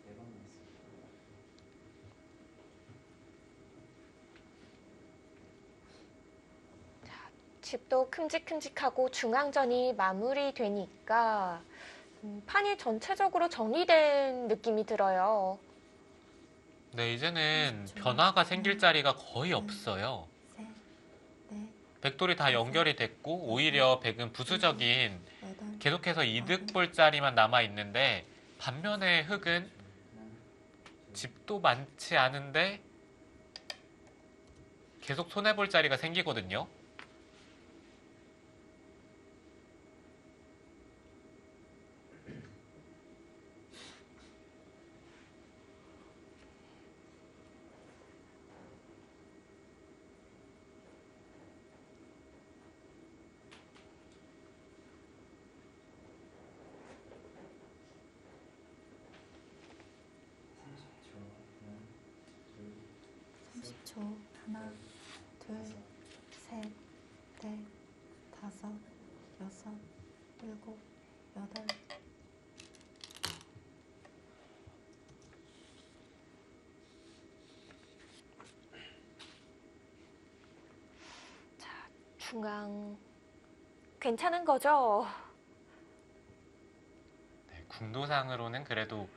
4번 남았습니다. 집도 큼직큼직하고 중앙전이 마무리되니까 판이 전체적으로 정리된 느낌이 들어요. 네, 이제는 그렇죠. 변화가 생길 자리가 거의 없어요. 셋, 넷, 백돌이 다 연결이 됐고 오히려 백은 부수적인 여덟, 계속해서 이득 볼 자리만 남아 있는데 반면에 흑은 집도 많지 않은데 계속 손해 볼 자리가 생기거든요. 삼십 초. 하나, 둘, 셋, 넷, 다섯, 여섯, 일곱, 여덟, 중앙 괜찮은 거죠? 네, 궁도상으로는 그래도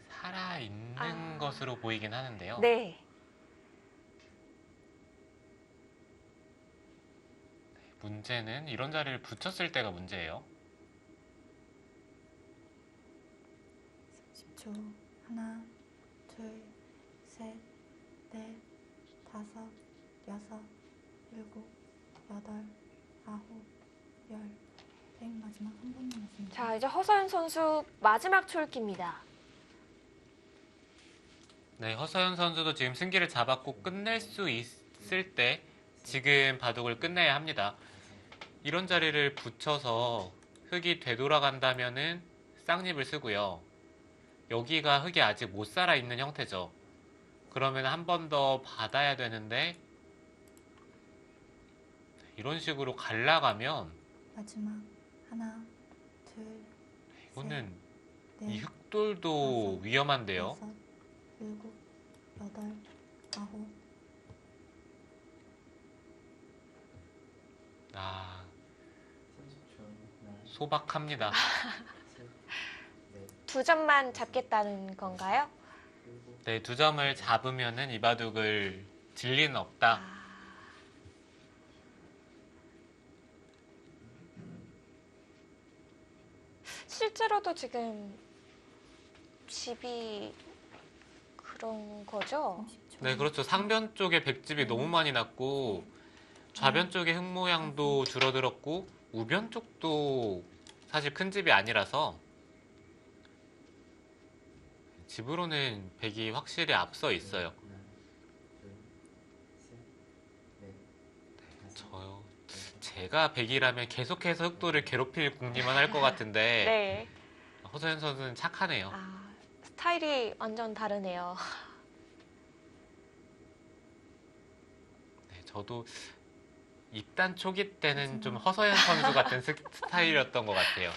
살아있는 것으로 보이긴 하는데요. 네. 문제는 이런 자리를 붙였을 때가 문제예요. 30초. 하나, 둘, 셋, 넷, 다섯, 여섯, 일곱, 여덟, 아홉, 열. 마지막 한 번 남았습니다. 자, 이제 허서연 선수 마지막 출기입니다. 네, 허서연 선수도 지금 승기를 잡았고 끝낼 수 있을 때 지금 바둑을 끝내야 합니다. 이런 자리를 붙여서 흙이 되돌아간다면은 쌍립을 쓰고요. 여기가 흙이 아직 못 살아 있는 형태죠. 그러면 한 번 더 받아야 되는데 이런 식으로 갈라가면 마지막 하나, 둘, 이거는 넷, 이 흙돌도 다섯, 위험한데요. 여섯, 일곱, 여덟, 아홉. 아, 30초. 하나, 소박합니다. 셋, 넷, 2점만 잡겠다는 건가요? 일곱, 네, 2점을 잡으면은 이 바둑을 질 리는 없다. 아, 실제로도 지금 집이 그런 거죠? 30초. 네, 그렇죠. 상변 쪽에 백집이 너무 많이 났고 좌변 쪽의 흙 모양도 줄어들었고 우변 쪽도 사실 큰 집이 아니라서 집으로는 백이 확실히 앞서 있어요. 하나, 둘, 셋, 넷, 다섯, 저요. 여섯, 제가 백이라면 계속해서 흑돌을 괴롭힐 궁리만 할 것 같은데 네. 허서연 선수는 착하네요. 아, 스타일이 완전 다르네요. 네, 저도 입단 초기 때는 좀 허서연 선수 같은 스타일이었던 것 같아요.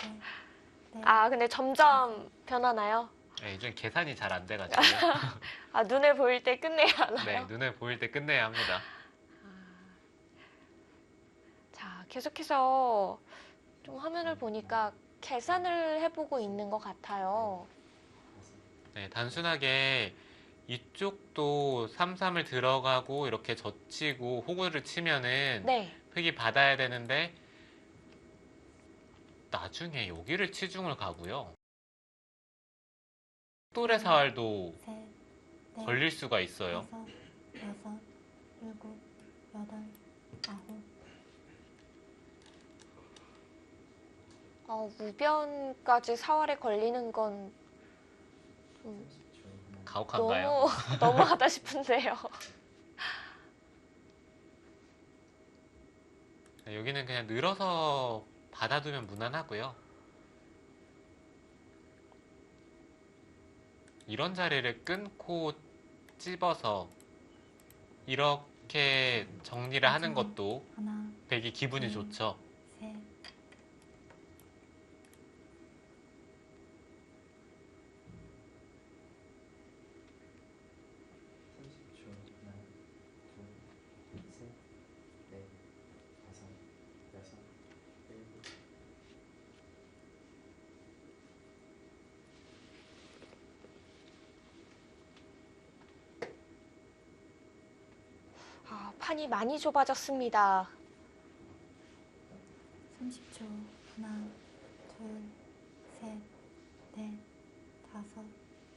넷, 아, 근데 점점 변하나요? 네, 요즘 계산이 잘 안 돼가지고 아, 눈에 보일 때 끝내야 하나요? 네, 눈에 보일 때 끝내야 합니다. 자, 계속해서 좀 화면을 보니까 계산을 해보고 있는 것 같아요. 네, 단순하게 이쪽도 3-3을 들어가고 이렇게 젖히고 호구를 치면은 네. 흙이 받아야 되는데 나중에 여기를 치중을 가고요. 흑돌의 사활도 셋, 넷, 걸릴 수가 있어요. 다섯, 여섯, 일곱, 여덟, 아홉. 우변까지 사활에 걸리는 건 30초. 하나, 가혹한가요? 너무 너무하다 싶은데요. 네, 여기는 그냥 늘어서 받아두면 무난하고요. 이런 자리를 끊고 찝어서 이렇게 정리를 하는 것도 하나, 되게 기분이 좋죠. 셋, 30초. 하나, 둘, 셋, 넷, 다섯, 여섯, 일곱, 아, 판이 많이 좁아졌습니다. 30초. 하나, 둘, 셋, 넷, 다섯,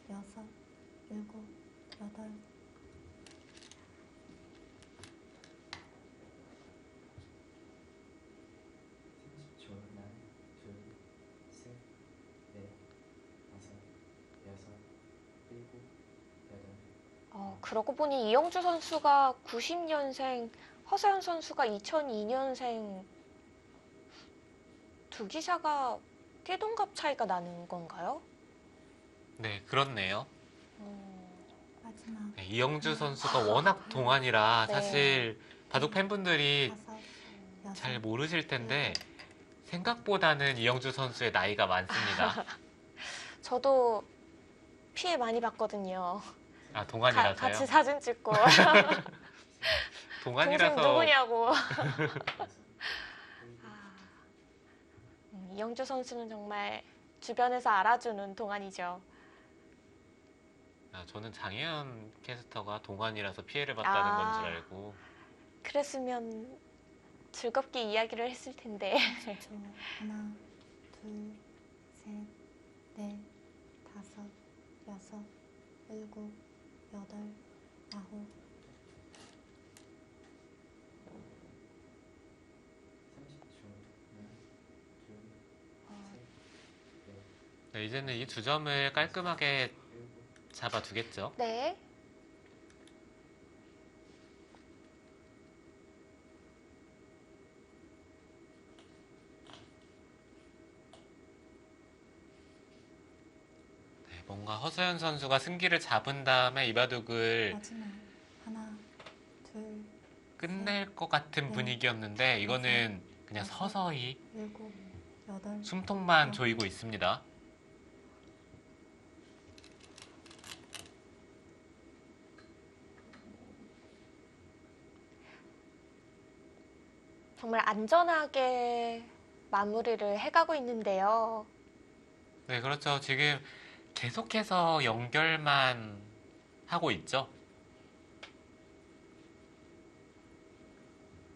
여섯, 일곱, 여덟. 30초. 하나, 둘, 셋, 넷, 다섯, 여섯, 일곱, 여덟, 그러고 보니 이영주 선수가 90년생, 허서연 선수가 2002년생 두 기사가 띠동갑 차이가 나는 건가요? 네, 그렇네요. 마지막 네, 이영주 선수가 워낙 동안이라 네. 사실 바둑 팬분들이 다섯, 여섯, 잘 모르실 텐데 생각보다는 이영주 선수의 나이가 많습니다. 저도 피해 많이 봤거든요. 아, 동안이라서요? 같이 사진 찍고 동생 동안이라서 누구냐고. 여섯, 일곱, 이영주 선수는 정말 주변에서 알아주는 동안이죠. 아, 저는 장혜연 캐스터가 동안이라서 피해를 봤다는 아. 건 줄 알고 그랬으면 즐겁게 이야기를 했을 텐데. 10초. 하나, 둘, 셋, 넷, 다섯, 여섯, 일곱, 여덟, 아홉, 30초. 하나, 둘, 셋, 넷, 네, 이제는 이 두 점을 깔끔하게 일곱. 잡아두겠죠. 네. 네, 뭔가 허서연 선수가 승기를 잡은 다음에 이 바둑을 마지막 하나, 둘, 끝낼 것 같은 네. 분위기였는데 이거는 그냥 서서히 일곱, 여덟, 숨통만 조이고 있습니다. 정말 안전하게 마무리를 해가고 있는데요. 네, 그렇죠. 지금 계속해서 연결만 하고 있죠.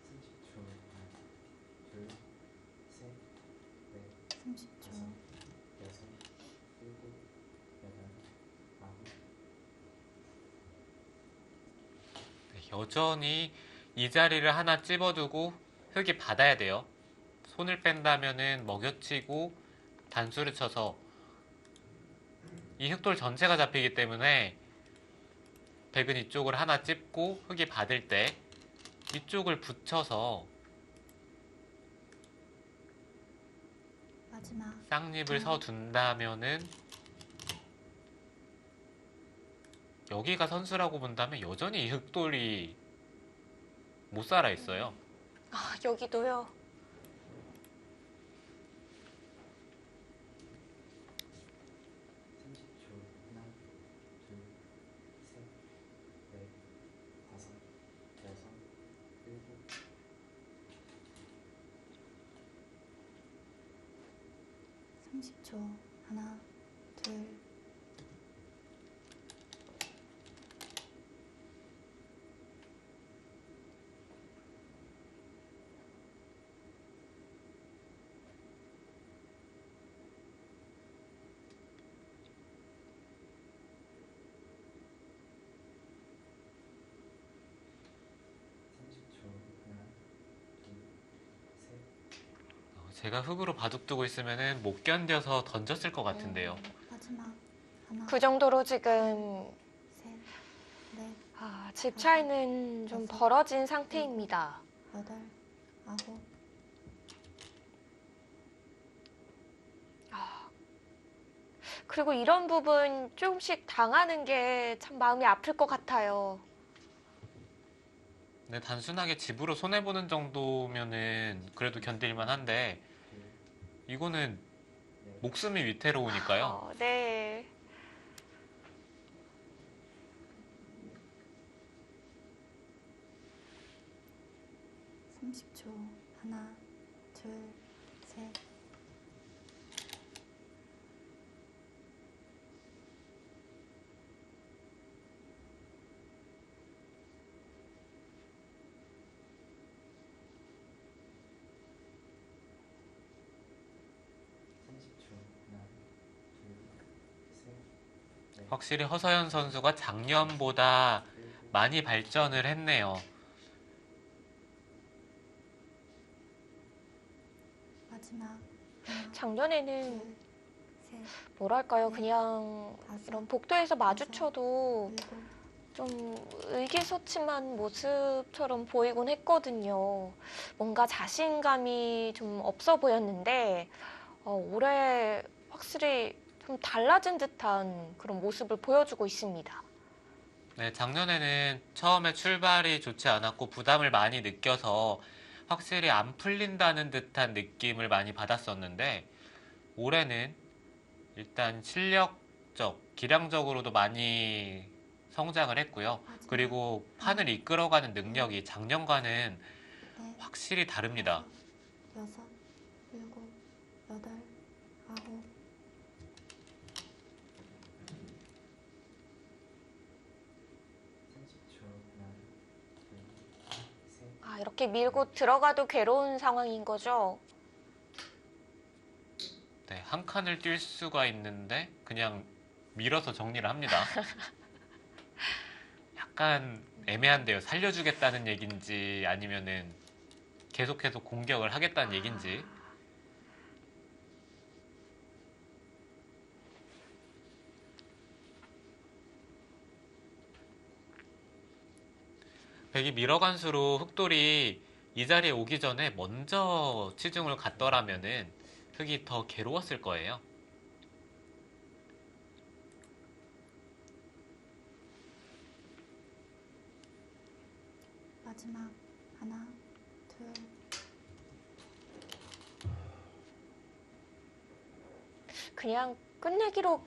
30초. 하나, 둘, 셋, 넷, 30초, 여섯, 일곱, 여덟, 아홉. 네, 여전히 이 자리를 하나 찝어두고 흙이 받아야 돼요. 손을 뺀다면은 먹여치고 단수를 쳐서 이 흑돌 전체가 잡히기 때문에 백은 이쪽을 하나 찝고 흙이 받을 때 이쪽을 붙여서 마지막 쌍립을 서둔다면은 여기가 선수라고 본다면 여전히 이 흑돌이 못 살아 있어요. 아, 여기도요. 30초. 하나, 둘, 셋, 넷, 다섯, 여섯, 일곱. 30초, 하나, 둘, 제가 흙으로 바둑 두고 있으면은 못 견뎌서 던졌을 것 같은데요. 마지막 하나, 그 정도로 지금 셋, 넷, 집 차이는 좀 벌어진 상태입니다. 여덟, 아홉, 그리고 이런 부분 조금씩 당하는 게 참 마음이 아플 것 같아요. 근데 단순하게 집으로 손해보는 정도면은 그래도 견딜만 한데 이거는 목숨이 위태로우니까요. 네. 삼십 초, 하나, 둘, 셋, 확실히 허서연 선수가 작년보다 많이 발전을 했네요. 마지막 하나, 작년에는 둘, 셋, 뭐랄까요, 그냥 다섯, 이런 복도에서 마주쳐도 일곱, 좀 의기소침한 모습처럼 보이곤 했거든요. 뭔가 자신감이 좀 없어 보였는데 올해 확실히 좀 달라진 듯한 그런 모습을 보여주고 있습니다. 네, 작년에는 처음에 출발이 좋지 않았고 부담을 많이 느껴서 확실히 안 풀린다는 듯한 느낌을 많이 받았었는데 올해는 일단 실력적, 기량적으로도 많이 성장을 했고요. 그리고 판을 이끌어가는 능력이 작년과는 넷, 확실히 다릅니다. 여섯, 일곱, 여덟, 아홉, 이렇게 밀고 들어가도 괴로운 상황인 거죠. 네, 한 칸을 뛸 수가 있는데 그냥 밀어서 정리를 합니다. 약간 애매한데요. 살려주겠다는 얘긴지 아니면은 계속해서 공격을 하겠다는 얘긴지. 백이 밀어간 수로 흑돌이 이 자리에 오기 전에 먼저 치중을 갔더라면은 흑이 더 괴로웠을 거예요. 마지막 하나, 둘, 그냥 끝내기로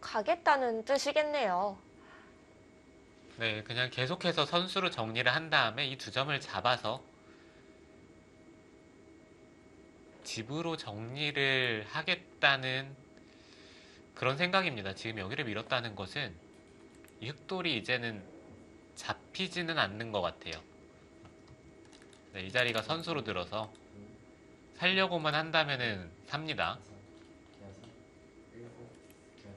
가겠다는 뜻이겠네요. 네, 그냥 계속해서 선수로 정리를 한 다음에 이 두 점을 잡아서 집으로 정리를 하겠다는 그런 생각입니다. 지금 여기를 밀었다는 것은 이 흑돌이 이제는 잡히지는 않는 것 같아요. 네, 이 자리가 선수로 들어서 살려고만 한다면은 삽니다. 다섯, 여섯, 일곱, 여덟.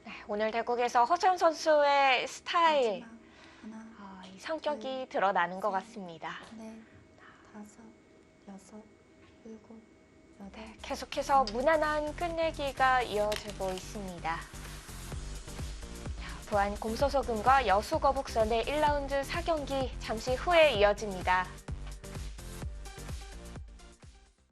네, 오늘 대국에서 허수영 선수의 스타일, 마지막 하나, 이 성격이 드러나는 것 같습니다. 넷, 다섯, 여섯, 일곱, 여덟. 네, 계속해서 무난한 끝내기가 이어지고 있습니다. 부안 곰소소금과 여수거북선의 1라운드 4경기 잠시 후에 이어집니다.